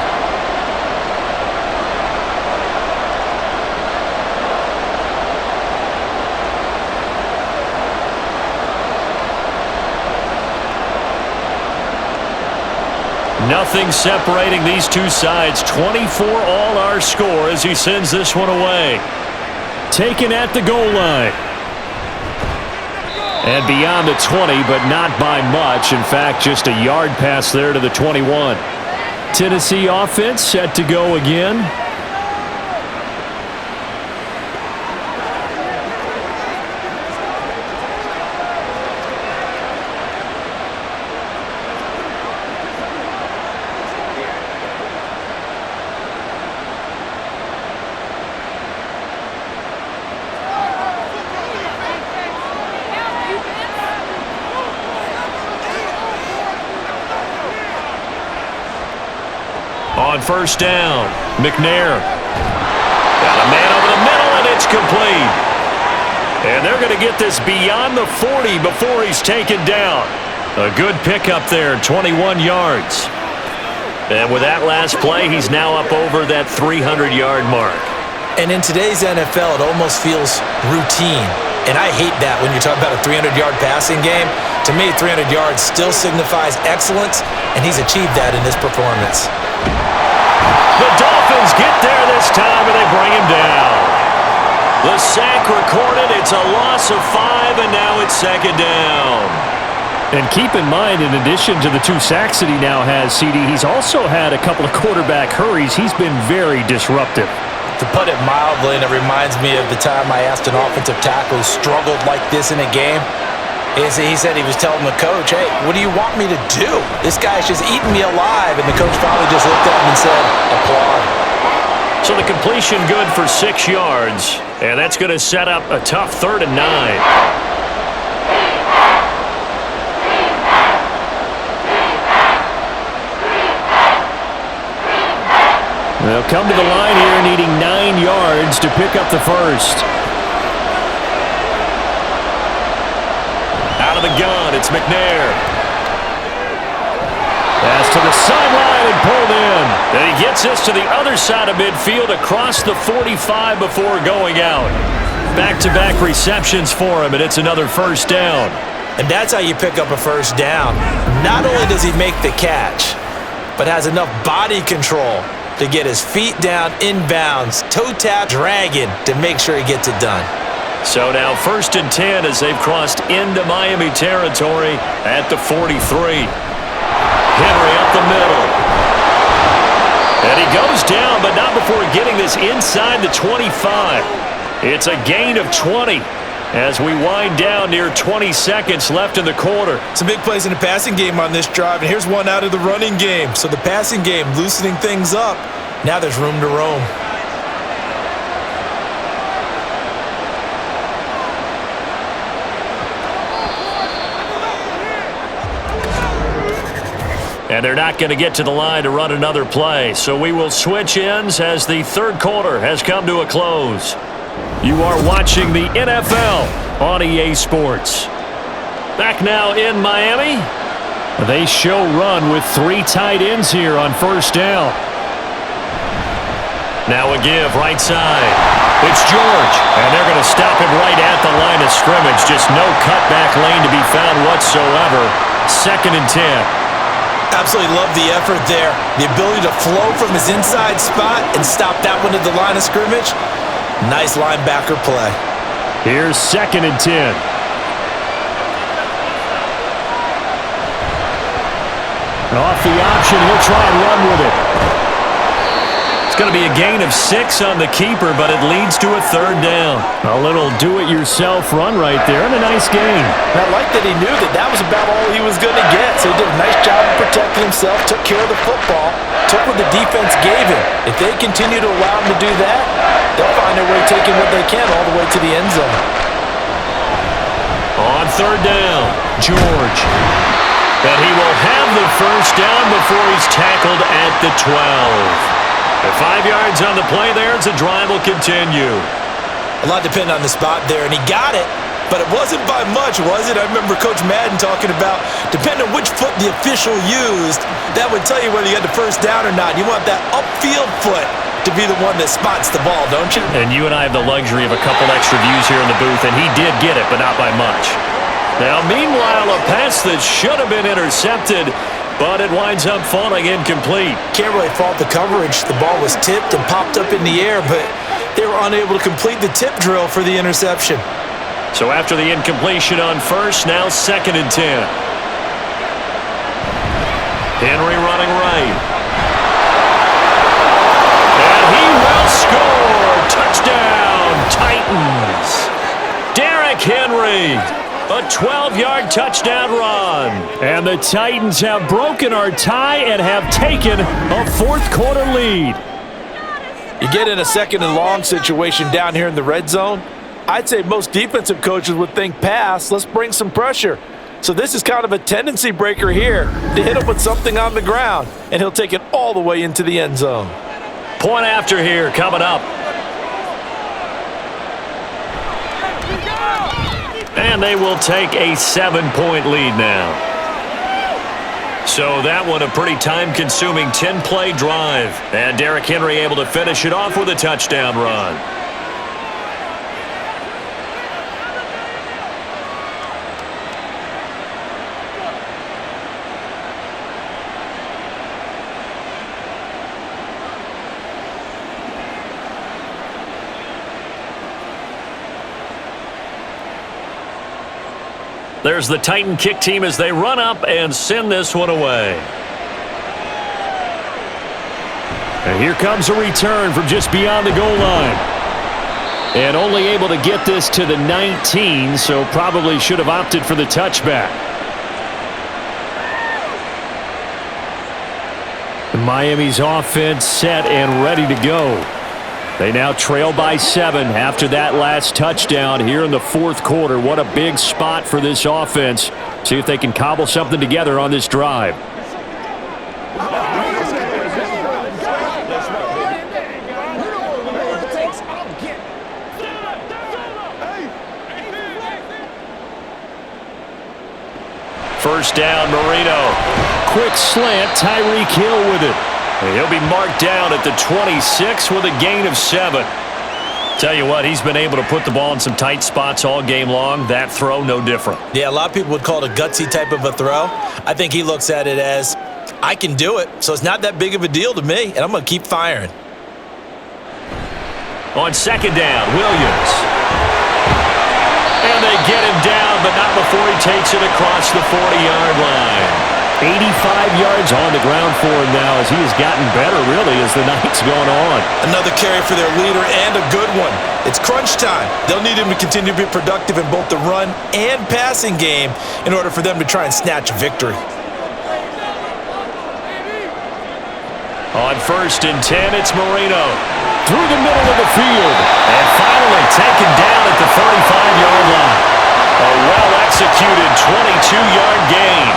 Nothing separating these two sides. 24 all our score as he sends this one away. Taken at the goal line. And beyond the 20, but not by much. In fact, just a yard pass there to the 21. Tennessee offense set to go again. On first down, McNair. Got a man over the middle, and it's complete. And they're going to get this beyond the 40 before he's taken down. A good pickup there, 21 yards. And with that last play, he's now up over that 300-yard mark. And in today's NFL, it almost feels routine. And I hate that when you're talking about a 300-yard passing game. To me, 300 yards still signifies excellence, and he's achieved that in this performance. The Dolphins get there this time, and they bring him down. The sack recorded. It's a loss of 5, and now it's second down. And keep in mind, in addition to the 2 sacks that he now has, CD, he's also had a couple of quarterback hurries. He's been very disruptive. To put it mildly, and it reminds me of the time I asked an offensive tackle who struggled like this in a game. He said he was telling the coach, hey, what do you want me to do? This guy's just eating me alive. And the coach finally just looked at him and said, applaud. So the completion good for 6 yards. And that's going to set up a tough 3rd and 9. They'll come to the line here needing 9 yards to pick up the first. Out of the gun, it's McNair. Pass to the sideline and pulled in. And he gets this to the other side of midfield across the 45 before going out. Back-to-back receptions for him, and it's another first down. And that's how you pick up a first down. Not only does he make the catch, but has enough body control to get his feet down inbounds, toe tap, dragging to make sure he gets it done. So now 1st and 10 as they've crossed into Miami territory at the 43. Henry up the middle. And he goes down, but not before getting this inside the 25. It's a gain of 20 as we wind down near 20 seconds left in the quarter. Some big plays in the passing game on this drive, and here's one out of the running game. So the passing game loosening things up. Now there's room to roam. And they're not going to get to the line to run another play. So we will switch ends as the 3rd quarter has come to a close. You are watching the NFL on EA Sports. Back now in Miami. They show run with 3 tight ends here on first down. Now a give right side. It's George. And they're going to stop him right at the line of scrimmage. Just no cutback lane to be found whatsoever. 2nd and 10. Absolutely love the effort there. The ability to flow from his inside spot and stop that one at the line of scrimmage. Nice linebacker play. Here's 2nd and 10. Off the option, he'll try and run with it. It's going to be a gain of 6 on the keeper, but it leads to a 3rd down. A little do-it-yourself run right there and a nice gain. I like that he knew that that was about all he was going to get, so he did a nice job of protecting himself, took care of the football, took what the defense gave him. If they continue to allow him to do that, they'll find their way taking what they can all the way to the end zone. On 3rd down, George. And he will have the first down before he's tackled at the 12. The 5 yards on the play there as the drive will continue. A lot depended on the spot there, and he got it, but it wasn't by much, was it? I remember Coach Madden talking about, depending on which foot the official used, that would tell you whether you had the first down or not. You want that upfield foot to be the one that spots the ball, don't you? And you and I have the luxury of a couple extra views here in the booth, and he did get it, but not by much. Now, meanwhile, a pass that should have been intercepted but it winds up falling incomplete. Can't really fault the coverage. The ball was tipped and popped up in the air, but they were unable to complete the tip drill for the interception. So after the incompletion on first, now 2nd and 10. Henry running right. And he will score. Touchdown, Titans. Derrick Henry, a 12-yard touchdown run. And the Titans have broken our tie and have taken a fourth-quarter lead. You get in a 2nd and long situation down here in the red zone, I'd say most defensive coaches would think pass, let's bring some pressure. So this is kind of a tendency breaker here to hit him with something on the ground, and he'll take it all the way into the end zone. Point after here coming up. And they will take a 7-point lead now. So that one a pretty time-consuming 10-play drive. And Derrick Henry able to finish it off with a touchdown run. There's the Titan kick team as they run up and send this one away. And here comes a return from just beyond the goal line. And only able to get this to the 19, so probably should have opted for the touchback. Miami's offense set and ready to go. They now trail by 7 after that last touchdown here in the fourth quarter. What a big spot for this offense. See if they can cobble something together on this drive. First down, Marino. Quick slant, Tyreek Hill with it. And he'll be marked down at the 26 with a gain of 7. Tell you what, he's been able to put the ball in some tight spots all game long. That throw, no different. Yeah, a lot of people would call it a gutsy type of a throw. I think he looks at it as, I can do it, so it's not that big of a deal to me, and I'm going to keep firing. On second down, Williams. And they get him down, but not before he takes it across the 40-yard line. 85 yards on the ground for him now as he has gotten better, really, as the night's gone on. Another carry for their leader and a good one. It's crunch time. They'll need him to continue to be productive in both the run and passing game in order for them to try and snatch a victory. On first and 10, it's Marino. Through the middle of the field. And finally taken down at the 35-yard line. A well-executed 22-yard gain.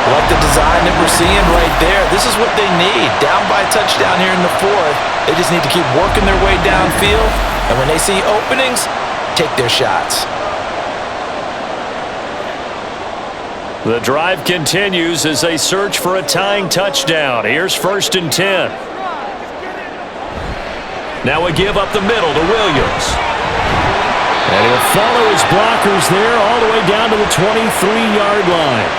Like the design that we're seeing right there. This is what they need. Down by a touchdown here in the fourth. They just need to keep working their way downfield. And when they see openings, take their shots. The drive continues as they search for a tying touchdown. Here's first and 10. Now a give up the middle to Williams. And he'll follow his blockers there all the way down to the 23-yard line.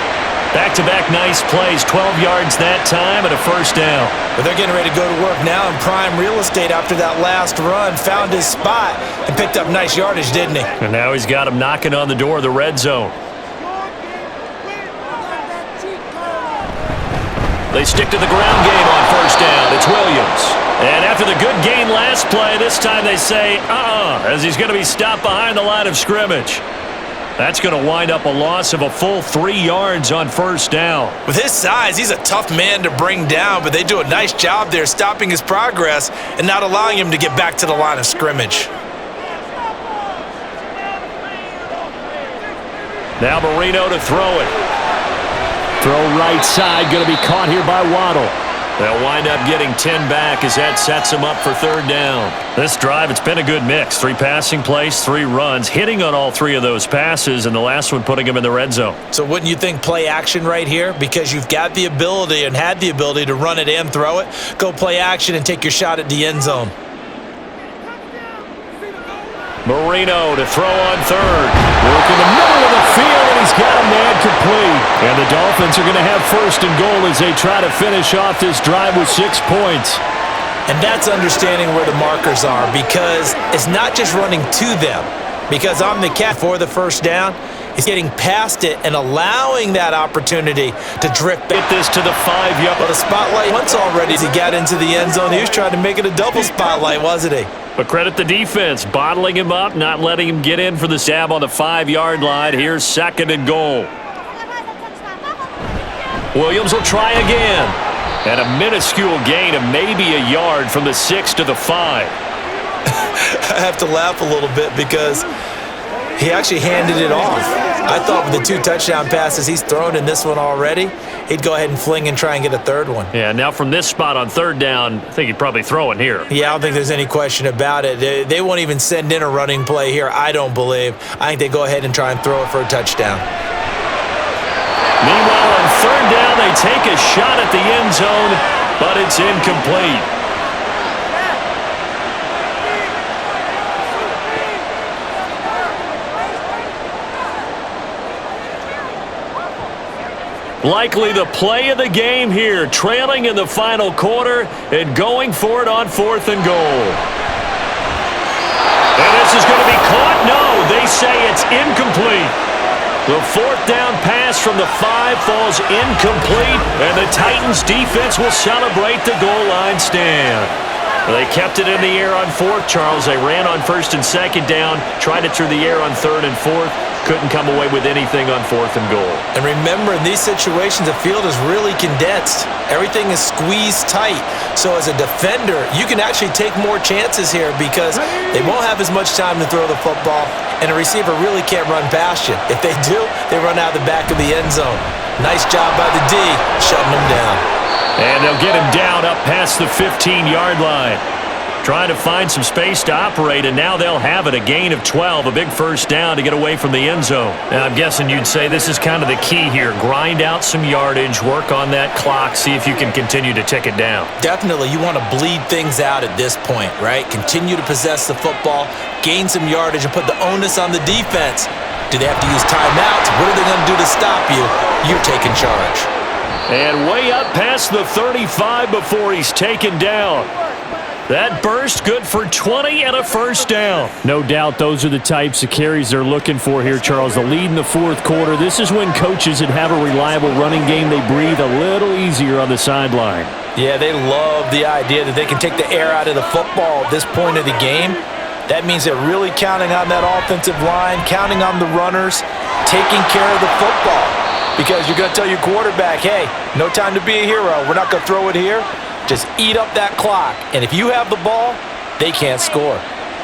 Back-to-back nice plays, 12 yards that time and a first down. But they're getting ready to go to work now in prime real estate after that last run. Found his spot and picked up nice yardage, didn't he? And now he's got him knocking on the door of the red zone. They stick to the ground game on first down. It's Williams. And after the good gain last play, this time they say, as he's going to be stopped behind the line of scrimmage. That's going to wind up a loss of a full 3 yards on first down. With his size, he's a tough man to bring down, but they do a nice job there stopping his progress and not allowing him to get back to the line of scrimmage. Now Marino to throw it. Throw right side, going to be caught here by Waddle. They'll wind up getting 10 back as that sets them up for third down. This drive, it's been a good mix. 3 passing plays, 3 runs, hitting on all 3 of those passes, and the last one putting them in the red zone. So wouldn't you think play action right here? Because you've got the ability and had the ability to run it and throw it. Go play action and take your shot at the end zone. Marino to throw on third. Work in the middle of the field, and he's got a man complete. And the Dolphins are going to have first and goal as they try to finish off this drive with 6 points. And that's understanding where the markers are, because it's not just running to them. Because on the cat for the first down, he's getting past it and allowing that opportunity to drift. Get this to the 5-yard. But the spotlight once already as he got into the end zone. He was trying to make it a double spotlight, wasn't he? But credit the defense, bottling him up, not letting him get in for the stab on the 5-yard line. Here's second and goal. Williams will try again. And a minuscule gain of maybe a yard from the 6 to the 5. I have to laugh a little bit because he actually handed it off. I thought with the 2 touchdown passes he's thrown in this one already, he'd go ahead and fling and try and get a third one. Yeah, now from this spot on third down, I think he'd probably throw in here. Yeah, I don't think there's any question about it. They won't even send in a running play here, I don't believe. I think they go ahead and try and throw it for a touchdown. Meanwhile, on third down, they take a shot at the end zone, but it's incomplete. Likely the play of the game here, trailing in the final quarter and going for it on 4th and goal. And this is going to be caught? No, they say it's incomplete. The 4th down pass from the 5 falls incomplete, and the Titans defense will celebrate the goal line stand. They kept it in the air on 4th, Charles. They ran on 1st and 2nd down, tried it through the air on 3rd and 4th. Couldn't come away with anything on 4th and goal. And remember, in these situations, the field is really condensed. Everything is squeezed tight. So as a defender, you can actually take more chances here because they won't have as much time to throw the football, and a receiver really can't run past you. If they do, they run out the back of the end zone. Nice job by the D, shutting them down. And they'll get him down up past the 15-yard line. Trying to find some space to operate, and now they'll have it. A gain of 12, a big first down to get away from the end zone. Now, I'm guessing you'd say this is kind of the key here. Grind out some yardage, work on that clock, see if you can continue to tick it down. Definitely. You want to bleed things out at this point, right? Continue to possess the football, gain some yardage, and put the onus on the defense. Do they have to use timeouts? What are they going to do to stop you? You're taking charge. And way up past the 35 before he's taken down. That burst good for 20 and a first down. No doubt those are the types of carries they're looking for here, Charles. The lead in the 4th quarter. This is when coaches that have a reliable running game, they breathe a little easier on the sideline. Yeah, they love the idea that they can take the air out of the football at this point of the game. That means they're really counting on that offensive line, counting on the runners, taking care of the football. Because you're going to tell your quarterback, hey, no time to be a hero. We're not going to throw it here. Just eat up that clock. And if you have the ball, they can't score.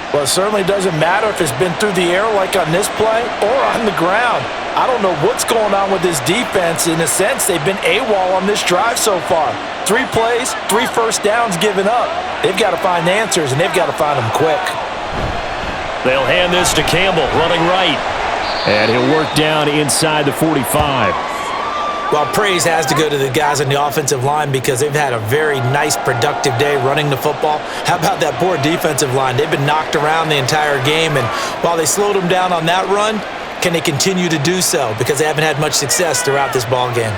Well, it certainly doesn't matter if it's been through the air like on this play or on the ground. I don't know what's going on with this defense. In a sense, they've been AWOL on this drive so far. 3 plays, 3 first downs given up. They've got to find answers, and they've got to find them quick. They'll hand this to Campbell, running right. And he'll work down inside the 45. Well, praise has to go to the guys on the offensive line because they've had a very nice, productive day running the football. How about that poor defensive line? They've been knocked around the entire game, and while they slowed them down on that run, can they continue to do so? Because they haven't had much success throughout this ball game.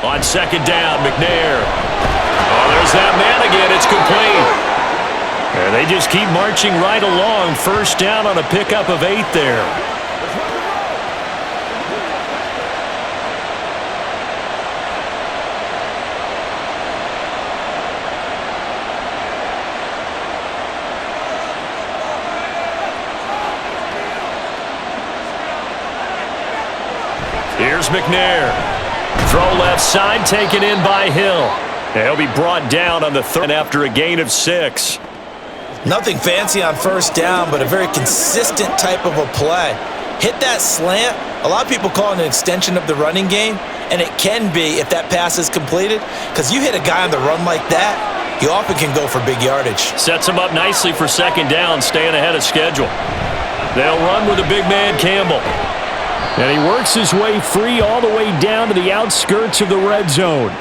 On second down, McNair. Oh, there's that man again. It's complete. And they just keep marching right along. First down on a pickup of 8 there. Here's McNair. Throw left side, taken in by Hill. And he'll be brought down on the 3rd after a gain of 6. Nothing fancy on first down, but a very consistent type of a play. Hit that slant. A lot of people call it an extension of the running game, and it can be if that pass is completed, because you hit a guy on the run like that, you often can go for big yardage. Sets him up nicely for second down, staying ahead of schedule. They'll run with a big man, Campbell. And he works his way free all the way down to the outskirts of the red zone.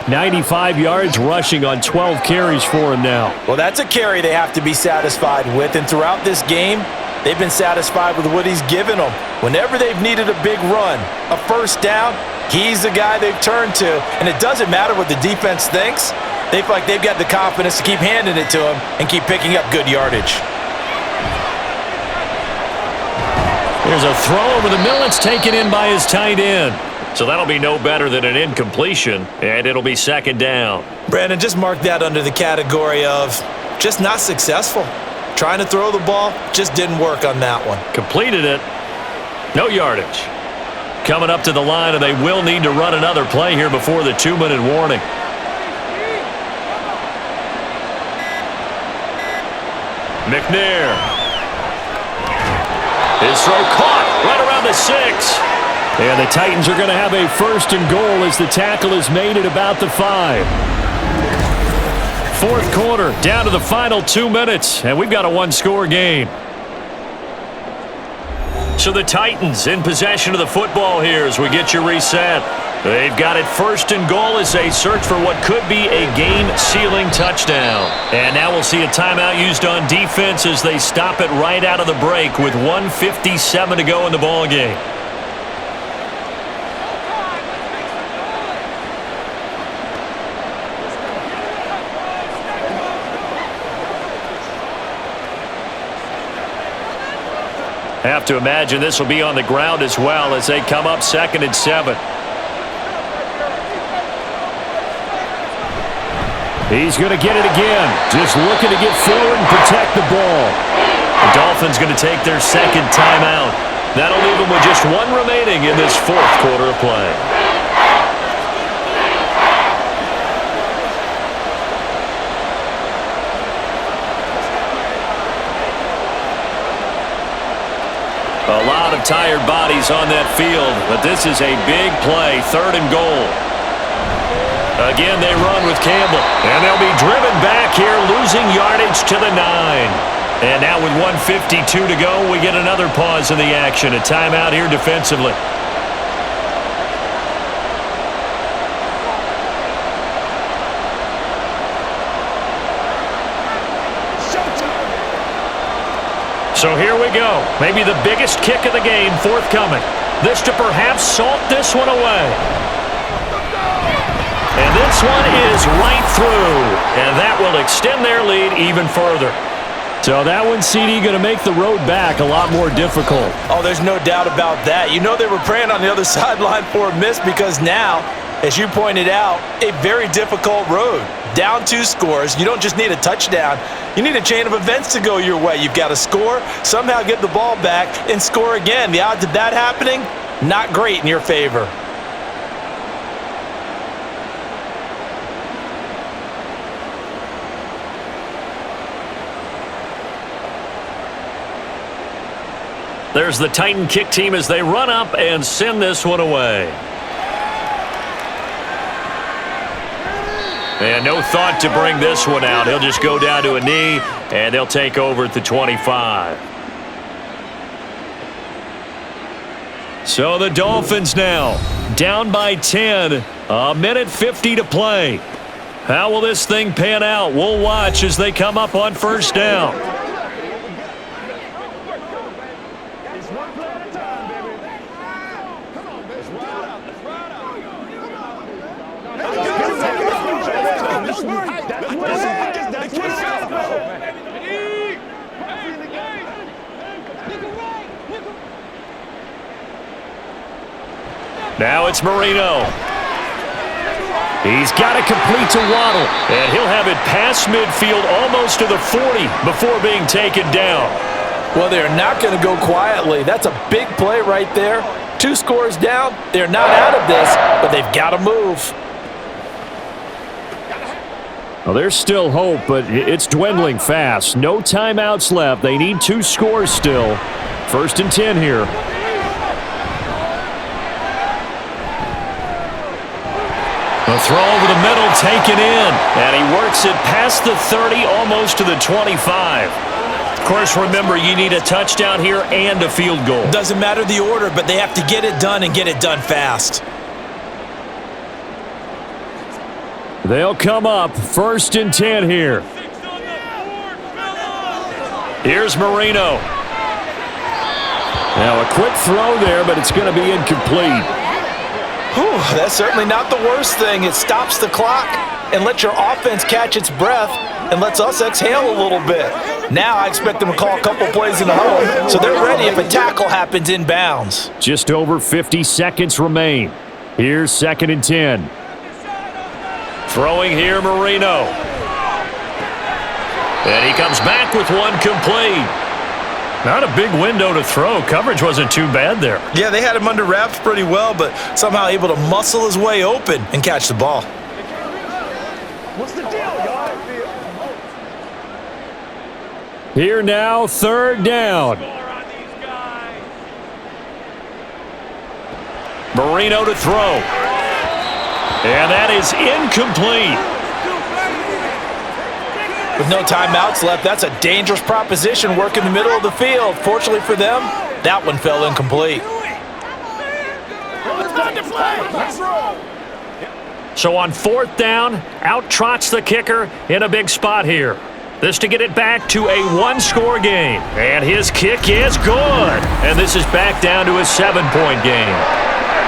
95 yards rushing on 12 carries for him now. Well, that's a carry they have to be satisfied with, and throughout this game, they've been satisfied with what he's given them. Whenever they've needed a big run, a first down, he's the guy they've turned to, and it doesn't matter what the defense thinks. They feel like they've got the confidence to keep handing it to him and keep picking up good yardage. There's a throw over the middle. It's taken in by his tight end. So that'll be no better than an incompletion, and it'll be second down. Brandon, just mark that under the category of just not successful. Trying to throw the ball, just didn't work on that one. Completed it. No yardage. Coming up to the line, and they will need to run another play here before the 2-minute warning. McNair. His throw caught right around the 6. And the Titans are going to have a first and goal as the tackle is made at about the 5. Fourth quarter, down to the final 2 minutes, and we've got a one-score game. So the Titans in possession of the football here as we get you reset. They've got it first and goal as they search for what could be a game-sealing touchdown. And now we'll see a timeout used on defense as they stop it right out of the break with 1:57 to go in the ballgame. Have to imagine this will be on the ground as well as they come up 2nd and 7. He's going to get it again. Just looking to get forward and protect the ball. The Dolphins going to take their second timeout. That'll leave them with just one remaining in this fourth quarter of play. A lot of tired bodies on that field, but this is a big play, 3rd and goal. Again, they run with Campbell, and they'll be driven back here, losing yardage to the 9. And now with 1:52 to go, we get another pause in the action, a timeout here defensively. So here we go. Maybe the biggest kick of the game forthcoming. This to perhaps salt this one away. And this one is right through. And that will extend their lead even further. So that one, CD, going to make the road back a lot more difficult. Oh, there's no doubt about that. You know they were praying on the other sideline for a miss because now, as you pointed out, a very difficult road. Down 2 scores. You don't just need a touchdown. You need a chain of events to go your way. You've got to score, somehow get the ball back, and score again. The odds of that happening, not great in your favor. There's the Titan kick team as they run up and send this one away. And no thought to bring this one out. He'll just go down to a knee, and they'll take over at the 25. So the Dolphins now down by 10. 1:50 to play. How will this thing pan out? We'll watch as they come up on first down. Now it's Marino. He's got it complete to Waddle, and he'll have it past midfield almost to the 40 before being taken down. Well, they're not going to go quietly. That's a big play right there. 2 scores down. They're not out of this, but they've got to move. Well, there's still hope, but it's dwindling fast. No timeouts left. They need 2 scores still. 1st and 10 here. The throw over the middle taken in, and he works it past the 30, almost to the 25. Of course, remember, you need a touchdown here and a field goal. Doesn't matter the order, but they have to get it done and get it done fast. They'll come up 1st and 10 here. Here's Marino. Now a quick throw there, but it's going to be incomplete. Whew, that's certainly not the worst thing. It stops the clock and lets your offense catch its breath and lets us exhale a little bit. Now I expect them to call a couple plays in the huddle, so they're ready if a tackle happens in bounds. Just over 50 seconds remain. Here's 2nd and 10. Throwing here, Marino. And he comes back with one complete. Not a big window to throw. Coverage wasn't too bad there. Yeah, they had him under wraps pretty well, but somehow able to muscle his way open and catch the ball. What's the deal, y'all? Here now, 3rd down. Marino to throw. And that is incomplete. With no timeouts left, that's a dangerous proposition. Work in the middle of the field. Fortunately for them, that one fell incomplete. So on 4th down, out trots the kicker in a big spot here. This to get it back to a one-score game. And his kick is good. And this is back down to a 7-point game.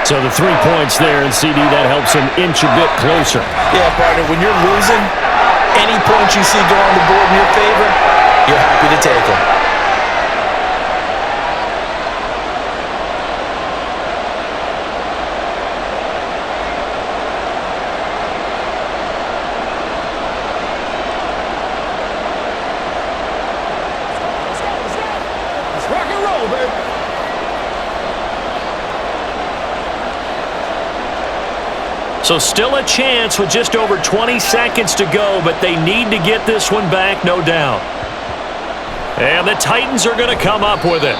So the 3 points there, and CD, that helps him inch a bit closer. Yeah, partner, when you're losing, any points you see go on the board in your favor, you're happy to take them. Let's rock and roll, baby. So still a chance with just over 20 seconds to go, but they need to get this one back, no doubt. And the Titans are going to come up with it.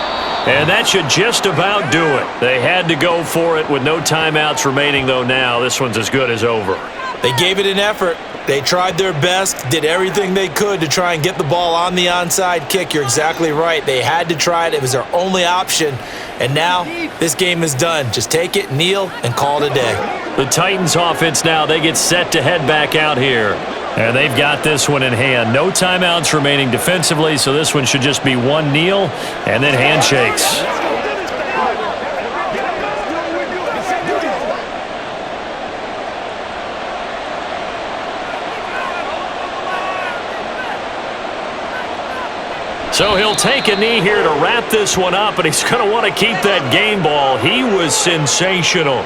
And that should just about do it. They had to go for it with no timeouts remaining, though now. This one's as good as over. They gave it an effort. They tried their best, did everything they could to try and get the ball on the onside kick. You're exactly right. They had to try it. It was their only option. And now this game is done. Just take it, kneel, and call it a day. The Titans offense now, they get set to head back out here. And they've got this one in hand. No timeouts remaining defensively, so this one should just be one kneel and then handshakes. So he'll take a knee here to wrap this one up, and he's going to want to keep that game ball. He was sensational.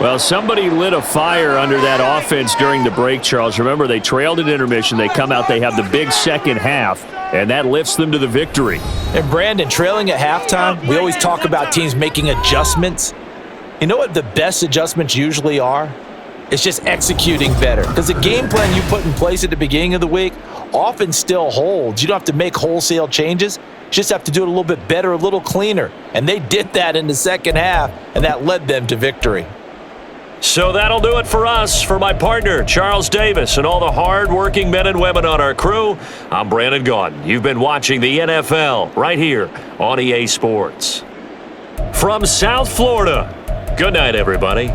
Well, somebody lit a fire under that offense during the break, Charles. Remember, they trailed at intermission. They come out, they have the big second half, and that lifts them to the victory. And Brandon, trailing at halftime, we always talk about teams making adjustments. You know what the best adjustments usually are? It's just executing better. Because the game plan you put in place at the beginning of the week often still holds. You don't have to make wholesale changes. You just have to do it a little bit better, a little cleaner. And they did that in the second half, and that led them to victory. So that'll do it for us. For my partner, Charles Davis, and all the hard-working men and women on our crew, I'm Brandon Gaudin. You've been watching the NFL right here on EA Sports. From South Florida, good night, everybody.